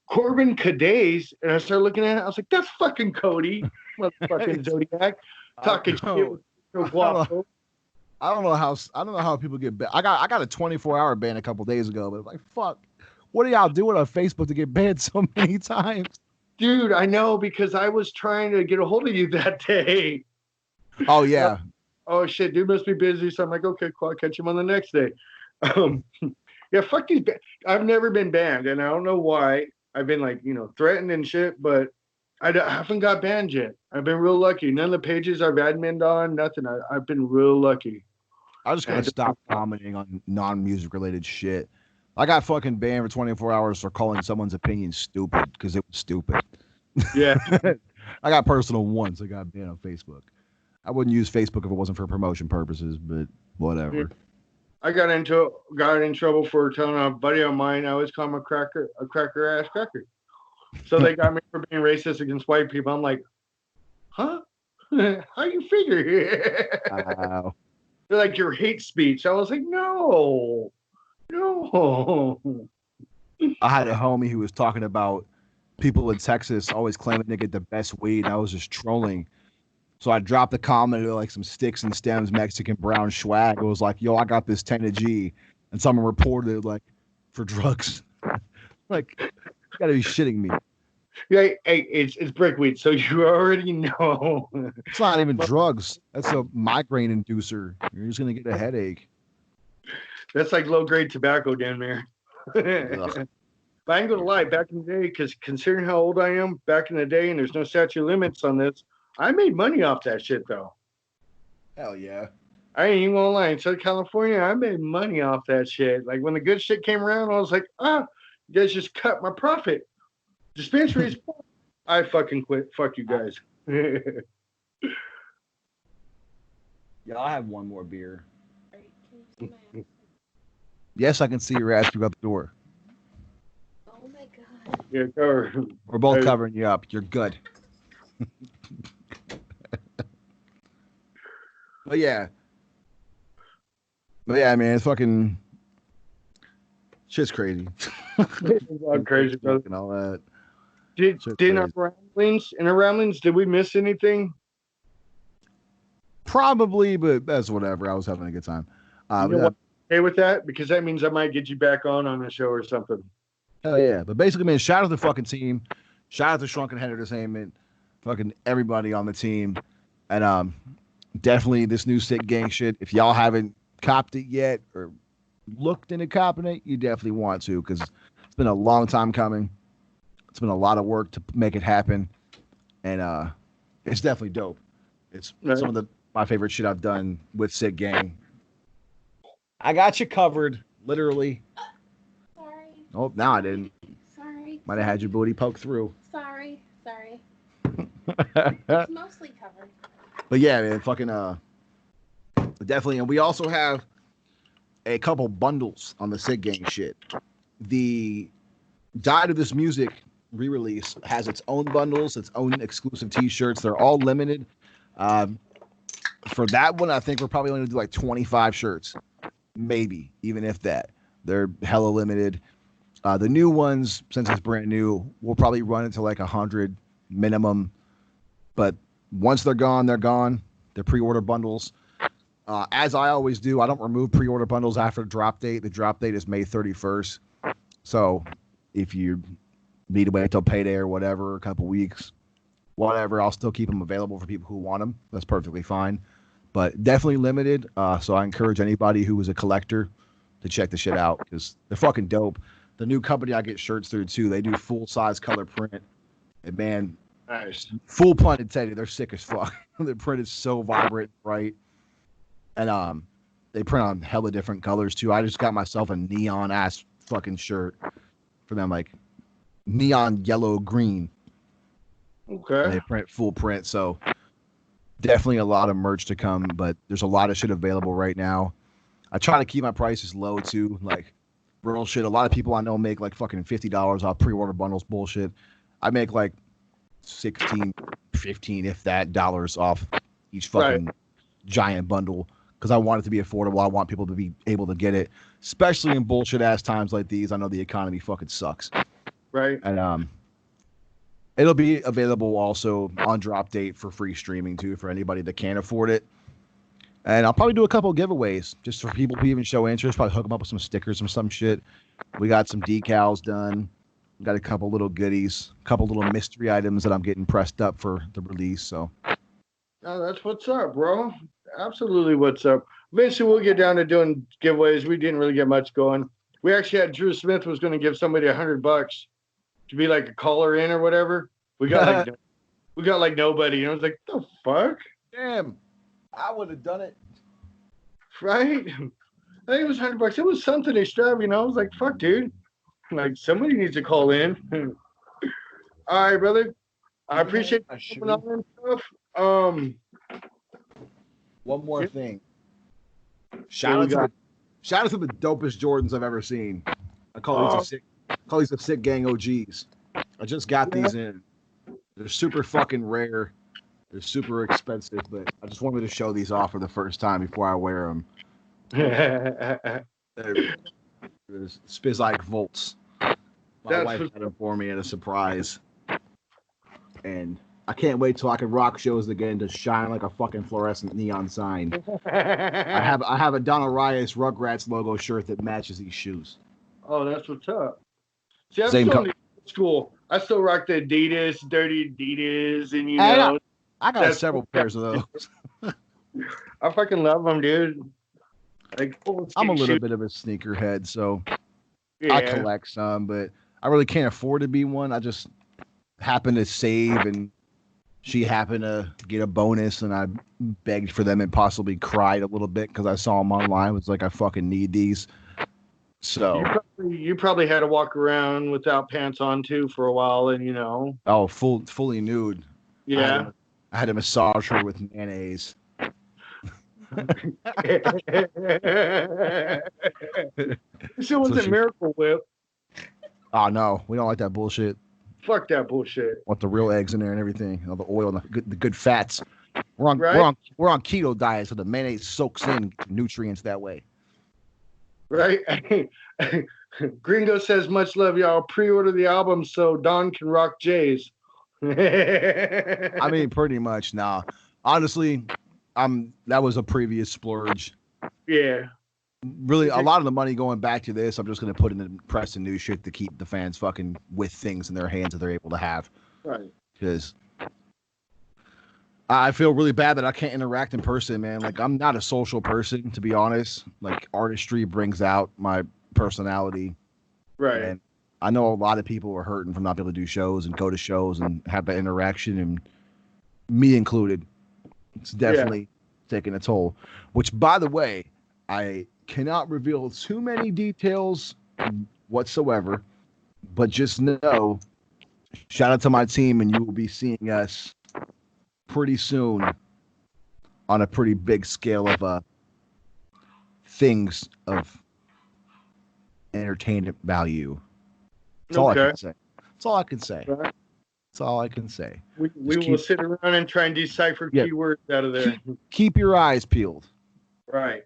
Corbin Cadays. And I started looking at it. I was like, that's fucking Cody, motherfucking Zodiac, talking shit with Guapo. I don't know how people get banned. I got a 24-hour ban a couple days ago, but like, fuck. What are y'all doing on Facebook to get banned so many times? Dude, I know, because I was trying to get a hold of you that day. Oh, yeah. Oh, shit, dude must be busy. So I'm like, okay, cool, I'll catch him on the next day. Yeah, fuck these. I've never been banned, and I don't know why. I've been like, threatened and shit, but I haven't got banned yet. I've been real lucky. None of the pages I've adminned on, nothing. I've been real lucky. I just gotta stop commenting on non-music related shit. I got fucking banned for 24 hours for calling someone's opinion stupid because it was stupid. Yeah. I got personal once. I got banned on Facebook. I wouldn't use Facebook if it wasn't for promotion purposes, but whatever. Yeah. I got in trouble for telling a buddy of mine I was calling him a cracker ass cracker. So they got me for being racist against white people. I'm like, huh? How you figure? Wow. They're like, your hate speech. I was like, no. I had a homie who was talking about people in Texas always claiming they get the best weed, and I was just trolling. So I dropped a comment of like some sticks and stems Mexican brown swag. It was like, yo, I got this 10 to G. And someone reported it like for drugs. Like, you gotta be shitting me. Yeah, hey, it's brickweed, so you already know. It's not even drugs. That's a migraine inducer. You're just gonna get a headache. That's like low grade tobacco down there. But I ain't gonna lie, back in the day, because considering how old I am, back in the day, and there's no statute limits on this, I made money off that shit though. Hell yeah. I ain't even gonna lie. In Southern California, I made money off that shit. Like when the good shit came around, I was like, you guys just cut my profit. Dispensaries, I fucking quit. Fuck you guys. Yeah, I'll have one more beer. Can you see my ass? Yes, I can see your ass through out the door. Oh my god. Yeah, cover. We're both covering you up. You're good. But yeah, man, it's fucking shit's crazy. It's crazy, brother. And all that. Did our ramblings, did we miss anything? Probably, but that's whatever. I was having a good time. You know what? Okay with that? Because that means I might get you back on a show or something. Hell yeah. But basically, man, shout out to the fucking team. Shout out to Shrunken Head Entertainment. Fucking everybody on the team. And definitely this new Sick Gang shit. If y'all haven't copped it yet or looked into copping it, you definitely want to, because it's been a long time coming. It's been a lot of work to make it happen. And it's definitely dope. It's some of my favorite shit I've done with Sick Gang. I got you covered, literally. Sorry. Oh, now I didn't. Sorry. Might have had your booty poked through. Sorry. It's mostly covered. But yeah, man, fucking definitely. And we also have a couple bundles on the Sick Gang shit. The Died of This Music re-release has its own bundles, its own exclusive t-shirts. They're all limited. For that one, I think we're probably going to do like 25 shirts, maybe, even if that. They're hella limited. The new ones, since it's brand new, we'll probably run into like 100 minimum. But once they're gone, they're gone. They're pre-order bundles. As I always do, I don't remove pre-order bundles after the drop date. The drop date is May 31st. So if you need to wait until payday or whatever, a couple weeks, whatever, I'll still keep them available for people who want them. That's perfectly fine. But definitely limited. So I encourage anybody who is a collector to check the shit out, because they're fucking dope. The new company I get shirts through too, they do full-size color print. And man, Nice. full pun intended, they're sick as fuck. The print is so vibrant, bright. And they print on hella different colors too. I just got myself a neon ass fucking shirt for them, like neon yellow green. Okay. And they print full print, so definitely a lot of merch to come, but there's a lot of shit available right now. I try to keep my prices low too, like real shit. A lot of people I know make like fucking $50 off pre-order bundles bullshit. I make like 16, 15, if that, dollars off each fucking giant bundle, because I want it to be affordable. I want people to be able to get it, especially in bullshit ass times like these. I know the economy fucking sucks. Right. And it'll be available also on drop date for free streaming too, for anybody that can't afford it. And I'll probably do a couple of giveaways just for people who even show interest. Probably hook them up with some stickers or some shit. We got some decals done. We got a couple little goodies, a couple little mystery items that I'm getting pressed up for the release. So, Oh, that's what's up, bro. Absolutely what's up. Eventually, we'll get down to doing giveaways. We didn't really get much going. We actually had Drew Smith was going to give somebody $100 to be like a caller in or whatever. We got like nobody. And I was like, the fuck? Damn, I would have done it. Right? I think it was $100. It was something extravagant. I was like, fuck, dude. Like, somebody needs to call in. All right, brother. I appreciate you coming on and stuff. One more thing. Shout out to the dopest Jordans I've ever seen. I call these a sick gang OGs. I just got these in. They're super fucking rare. They're super expensive, but I just wanted to show these off for the first time before I wear them. There's Spizike Volts. My wife had them for me as a surprise. And I can't wait till I can rock shows again to shine like a fucking fluorescent neon sign. I have a Don Orias Rugrats logo shirt that matches these shoes. Oh, that's what's up. See, I'm still in the school. I still rock the Adidas, dirty Adidas, and you know. I got several pairs of those. I fucking love them, dude. Like, I'm a little bit of a sneakerhead, so I collect some, but I really can't afford to be one. I just happen to save, and she happened to get a bonus, and I begged for them and possibly cried a little bit because I saw them online. I was like, I fucking need these. So you probably had to walk around without pants on too for a while, and you know. Oh, fully nude. Yeah. I had to massage her with mayonnaise. She wasn't Miracle Whip. Oh no, we don't like that bullshit. Fuck that bullshit. Want the real eggs in there and everything, all the oil and the good fats. We're on keto diet, so the mayonnaise soaks in nutrients that way. Right. Gringo says, much love, y'all. Pre-order the album so Don can rock J's. I mean, pretty much now. Honestly, that was a previous splurge. Yeah. Really, a lot of the money going back to this, I'm just going to put into press and new shit to keep the fans fucking with things in their hands that they're able to have. Right. Because I feel really bad that I can't interact in person, man. Like, I'm not a social person, to be honest. Like, artistry brings out my personality. Right. And I know a lot of people are hurting from not being able to do shows and go to shows and have that interaction, and me included. It's definitely taking a toll. Which, by the way, I cannot reveal too many details whatsoever, but just know, shout out to my team, and you will be seeing us pretty soon on a pretty big scale of things of entertainment value. That's all I can say. That's all I can say. Right. That's all I can say. We will sit around and try and decipher keywords out of there. Keep your eyes peeled. Right.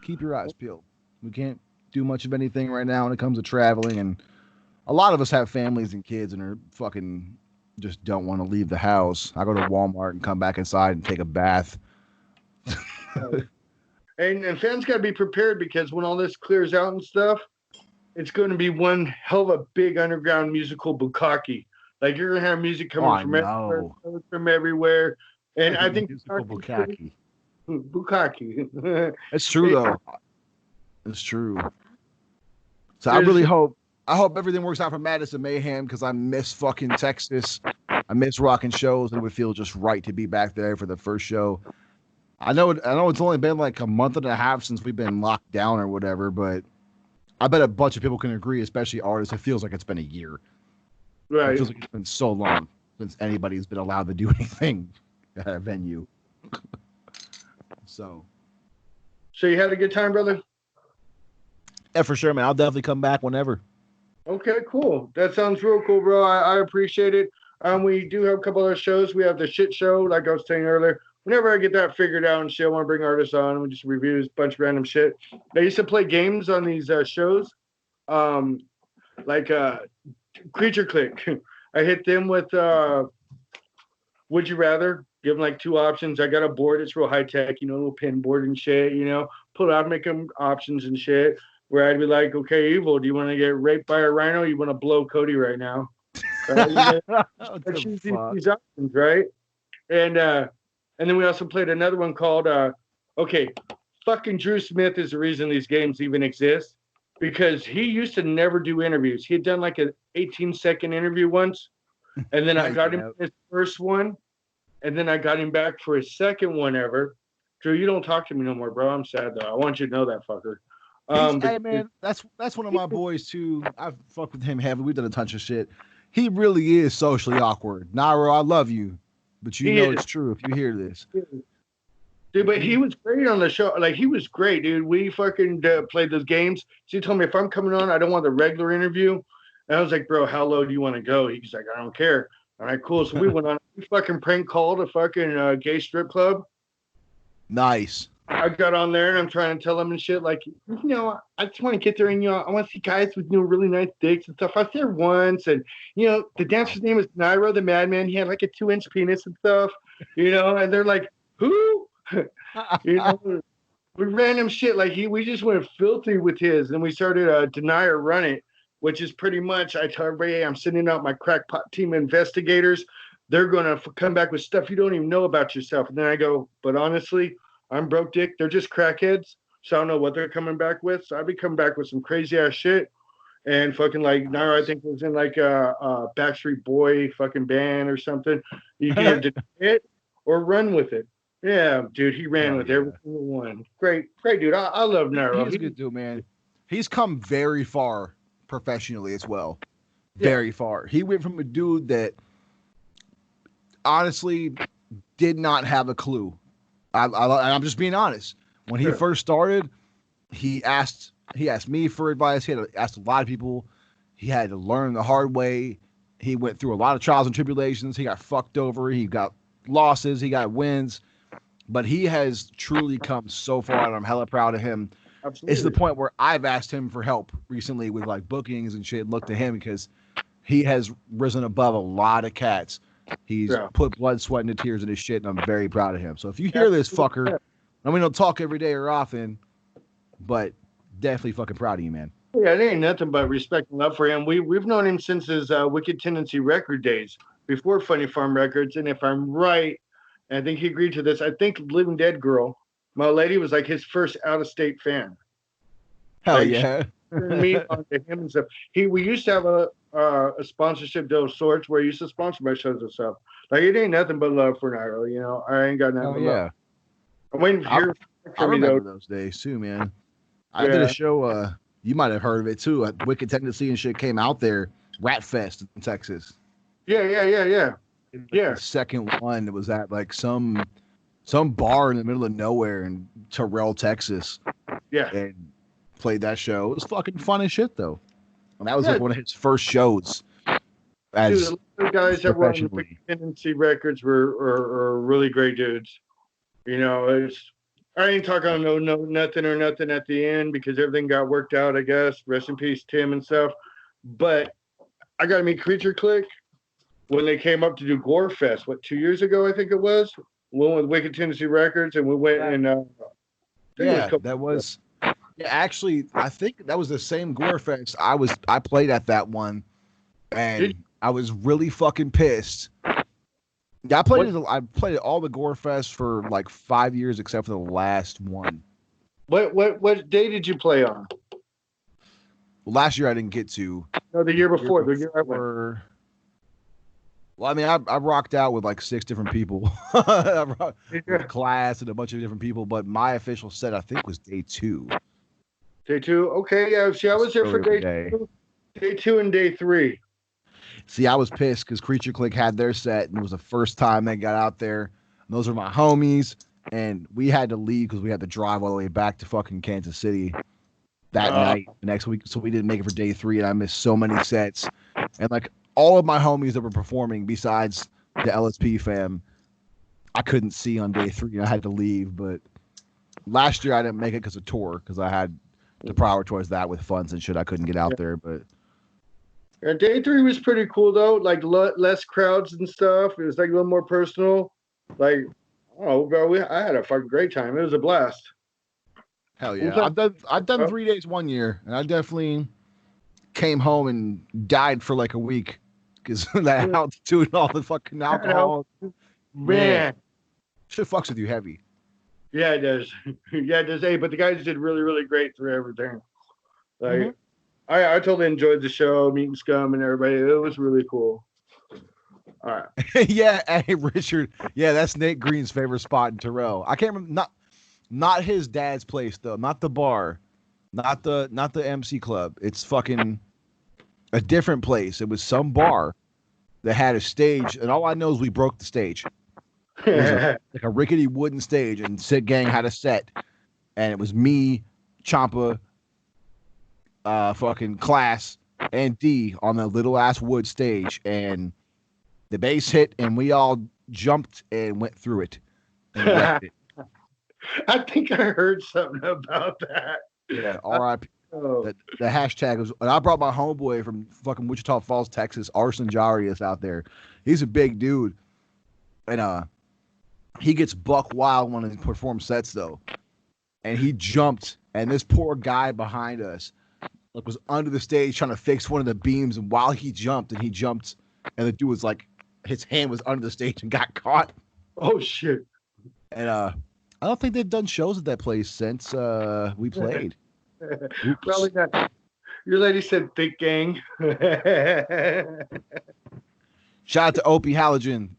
Keep your eyes peeled. We can't do much of anything right now when it comes to traveling, and a lot of us have families and kids and are fucking just don't want to leave the house. I go to Walmart and come back inside and take a bath. And fans got to be prepared, because when all this clears out and stuff, it's going to be one hell of a big underground musical bukkake. Like, you're going to have music coming from everywhere. And I think bukkake. Bukkake. It's true though. It's true. So I hope everything works out for Madison Mayhem, because I miss fucking Texas. I miss rocking shows, and it would feel just right to be back there for the first show. I know it's only been like a month and a half since we've been locked down or whatever, but I bet a bunch of people can agree, especially artists. It feels like it's been a year. Right. It feels like it's been so long since anybody's been allowed to do anything at a venue. So you had a good time, brother? Yeah, for sure, man. I'll definitely come back whenever. Okay, cool. That sounds real cool, bro. I appreciate it. We do have a couple other shows. We have the shit show, like I was saying earlier. Whenever I get that figured out and shit, I want to bring artists on. We just review a bunch of random shit. I used to play games on these shows, like Creature Click. I hit them with Would You Rather. Give them like two options. I got a board. It's real high tech, a little pin board and shit, Pull it out, make them options and shit. Where I'd be like, okay, Evil, do you want to get raped by a rhino? Or you want to blow Cody right now? Right? Choose these options, right? And then we also played another one called, fucking Drew Smith is the reason these games even exist. because he used to never do interviews. He had done like an 18-second interview once, and then I got him Yeah. his first one, and then I got him back for his second one ever. Drew, you don't talk to me no more, bro. I'm sad though. I want you to know that, fucker. But Hey man, that's one of my boys too. I've fucked with him heavily. We've done a bunch of shit. He really is socially awkward. Nairo, I love you, but you he know is. it's true if you hear this. Dude, but he was great on the show. Like, he was great, dude. We fucking played those games. So he told me, if I'm coming on, I don't want the regular interview. And I was like, bro, how low do you want to go? He's like, I don't care. All right, cool. So we went on. We fucking prank called a fucking gay strip club. Nice. I got on there and I'm trying to tell them and shit, like, I just want to get there and, I want to see guys with, really nice dicks and stuff. I was there once and, the dancer's name was Nairo the Madman. He had like a 2-inch penis and stuff, and they're like, who? We random shit. Like, we just went filthy with his and we started Deny or Run It, which is pretty much, I tell everybody, hey, I'm sending out my crackpot team investigators. They're going to come back with stuff you don't even know about yourself. And then I go, but honestly, I'm broke dick. They're just crackheads. So I don't know what they're coming back with. So I'd be coming back with some crazy ass shit. And fucking like Nairo, I think was in like a Backstreet Boy fucking band or something. You can either deny it or run with it. Yeah, dude, he ran with every single one. Great dude. I love Nairo. He's a good dude, man. He's come very far professionally as well. Very far. He went from a dude that honestly did not have a clue. I'm just being honest. When he first started, he asked me for advice. He had asked a lot of people. He had to learn the hard way. He went through a lot of trials and tribulations. He got fucked over. He got losses. He got wins. But he has truly come so far, and I'm hella proud of him. Absolutely. It's to the point where I've asked him for help recently with like bookings and shit. Look to him because he has risen above a lot of cats. He's put blood, sweat, and tears in his shit, and I'm very proud of him. So if you hear this, fucker, I mean, we don't talk every day or often, but definitely fucking proud of you, man. Yeah, it ain't nothing but respect and love for him. We've known him since his Wicked Tendency record days, before Funny Farm Records. And if I'm right, and I think he agreed to this, I think Living Dead Girl, my lady, was like his first out-of-state fan. Hell like, yeah. Me onto him and stuff. We used to have a sponsorship deal of sorts where he used to sponsor my shows and stuff. Like, it ain't nothing but love for Nairo, I ain't got nothing but love. I'm waiting to hear I remember those days too, man. I did a show, you might have heard of it too. Wicked Tendency and shit came out there, Rat Fest in Texas. Yeah. The second one, it was at like some bar in the middle of nowhere in Terrell, Texas. Yeah. And played that show. It was fucking fun as shit though. And that was like one of his first shows. As dude, the guys that were on the Wicked Tendency records were really great dudes. I ain't talking no nothing at the end because everything got worked out, I guess. Rest in peace, Tim and stuff. But I got to meet Creature Click when they came up to do Gore Fest, 2 years ago, I think it was. We went with Wicked Tendency Records, and we went and actually, I think that was the same Gore Fest. I played at that one, and I was really fucking pissed. Yeah, I played at all the Gore Fest for like 5 years, except for the last one. What day did you play on? Last year I didn't get to. No, the year before. The year I went. Well, I mean, I rocked out with like 6 different people, with class and a bunch of different people. But my official set, I think, was day 2. Day 2, okay, yeah. See, I was there for day 2 and day 3. See, I was pissed because Creature Click had their set, and it was the first time they got out there. And those are my homies, and we had to leave because we had to drive all the way back to fucking Kansas City that night the next week. So we didn't make it for day 3, and I missed so many sets. And like all of my homies that were performing, besides the LSP fam, I couldn't see on day 3, and I had to leave. But last year I didn't make it because of tour, because I had to prioritize that with funds and shit. I couldn't get out there, but. And day 3 was pretty cool though, like less crowds and stuff. It was like a little more personal. Like, bro, I had a fucking great time. It was a blast. Hell yeah! I've done 3 days one year, and I definitely came home and died for like a week because that altitude and all the fucking alcohol. Man, shit fucks with you heavy. Yeah, it does. Yeah, it does. Hey, but the guys did really, really great through everything. Like, I totally enjoyed the show, meeting Scum and everybody. It was really cool. All right. Yeah, hey Richard. Yeah, that's Nate Green's favorite spot in Terrell. I can't remember not his dad's place though, not the bar, not the MC club. It's fucking a different place. It was some bar that had a stage, and all I know is we broke the stage. It was like a rickety wooden stage, and Sid Gang had a set, and it was me, Champa, fucking Class, and D on the little ass wood stage, and the bass hit, and we all jumped and went through it and wrecked it. I think I heard something about that. Yeah, R.I.P. Oh. The hashtag was, and I brought my homeboy from fucking Wichita Falls, Texas, Orias out there. He's a big dude, and he gets buck wild when he performs sets though, and he jumped, and this poor guy behind us like was under the stage trying to fix one of the beams, and while he jumped, and the dude was like, his hand was under the stage and got caught. Oh shit! And I don't think they've done shows at that place since we played. Probably not. Your lady said thick gang. Shout out to Opie Halogen.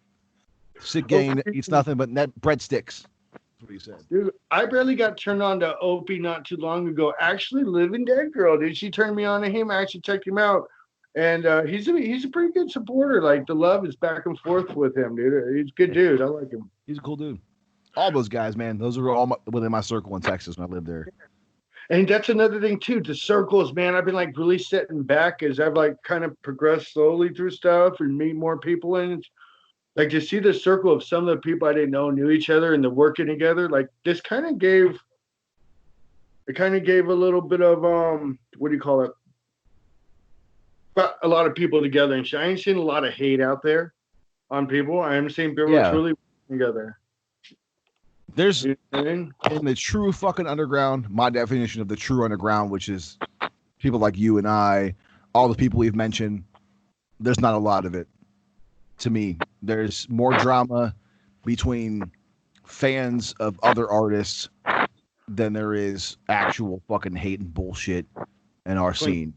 Sick gang eats nothing but net breadsticks. That's what he said. Dude, I barely got turned on to Opie not too long ago. Actually, Living Dead Girl, dude. She turned me on to him. I actually checked him out. And he's a pretty good supporter. Like, the love is back and forth with him, dude. He's a good dude. I like him. He's a cool dude. All those guys, man. Those are all within my circle in Texas when I lived there. And that's another thing too. The circles, man. I've been like really sitting back as I've like kind of progressed slowly through stuff and meet more people. And it's like to see the circle of some of the people I didn't know knew each other and they're working together. Like this kind of gave a little bit of what do you call it? But a lot of people together. And I ain't seen a lot of hate out there on people. I am seeing people truly working together. There's in the true fucking underground, my definition of the true underground, which is people like you and I, all the people we've mentioned, there's not a lot of it. To me, there's more drama between fans of other artists than there is actual fucking hate and bullshit in our scene.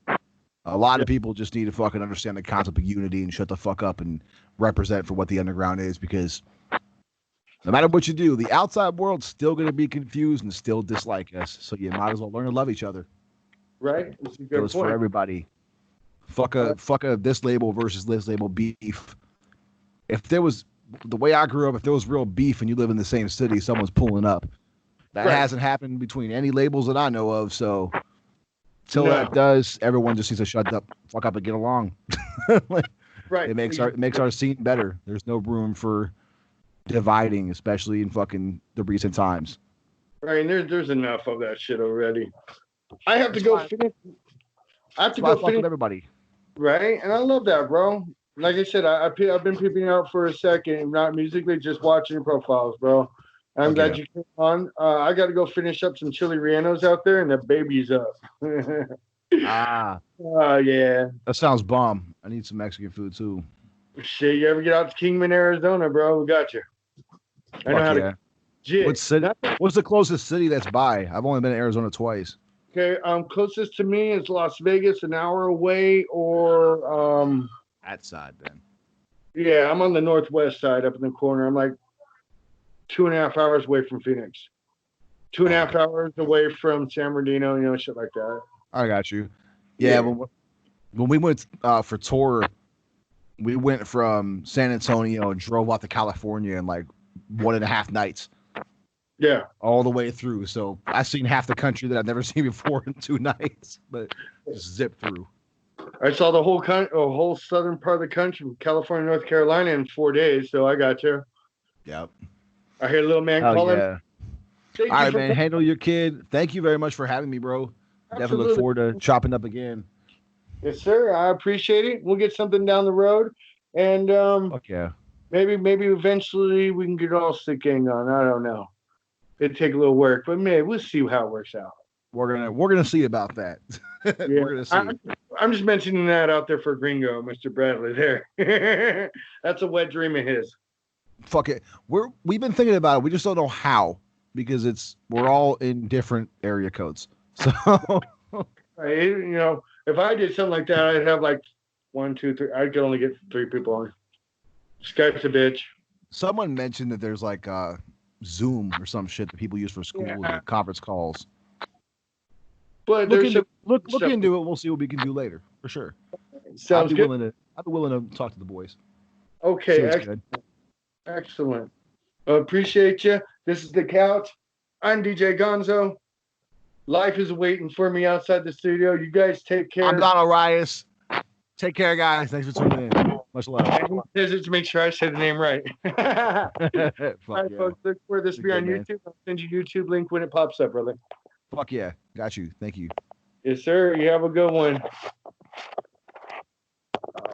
A lot of people just need to fucking understand the concept of unity and shut the fuck up and represent for what the underground is, because no matter what you do, the outside world's still going to be confused and still dislike us. So you might as well learn to love each other. Right. That's a good Goes point. for everybody. Fuck a this label versus this label beef. If there was, the way I grew up, if there was real beef and you live in the same city, someone's pulling up. That hasn't happened between any labels that I know of. So till that does, everyone just needs to shut the fuck up and get along. It makes our scene better. There's no room for dividing, especially in fucking the recent times. Right, and there's enough of that shit already. I have to go finish. I have to go finish with everybody. Right, and I love that, bro. Like I said, I've been peeping out for a second, not musically, just watching your profiles, bro. I'm glad you came on. I got to go finish up some chili rellenos out there, and the baby's up. Oh yeah. That sounds bomb. I need some Mexican food too. Shit, you ever get out to Kingman, Arizona, bro? We got you. I know how to. What's the closest city that's by? I've only been to Arizona twice. Okay, closest to me is Las Vegas, an hour away, or that side then. Yeah, I'm on the northwest side, up in the corner. I'm like 2.5 hours away from Phoenix. 2.5 hours away from San Bernardino, shit like that. I got you. Yeah. When we went for tour, we went from San Antonio and drove out to California in like 1.5 nights. Yeah. All the way through. So I've seen half the country that I've never seen before in 2 nights, but just zip through. I saw the whole southern part of the country, from California, North Carolina, in 4 days. So I got you. Yep. I hear a little man calling. Yeah. All right, man. Handle your kid. Thank you very much for having me, bro. Absolutely. Definitely look forward to chopping up again. Yes, sir. I appreciate it. We'll get something down the road, and maybe eventually we can get all sick gang on. I don't know. It'd take a little work, but maybe we'll see how it works out. We're gonna see about that. We're gonna see. I'm just mentioning that out there for Gringo, Mr. Bradley. There, that's a wet dream of his. Fuck it. We've been thinking about it. We just don't know how, because we're all in different area codes. So You know, if I did something like that, I'd have like 1, 2, 3. I could only get 3 people on. Skype's a bitch. Someone mentioned that there's like Zoom or some shit that people use for school and conference calls. But Look there's look into it. We'll see what we can do later for sure. sounds good. I'd be willing to talk to the boys. Okay, excellent. Appreciate you. This is the couch. I'm DJ Gonzo. Life is waiting for me outside the studio. You guys take care. I'm Don Orias. Take care, guys. Thanks for tuning in. Much love. I need scissors to make sure I say the name right. All right, Yeah. folks. Look for this be on man. YouTube. I'll send you YouTube link when it pops up, brother. Fuck yeah. Got you. Thank you. Yes, sir. You have a good one.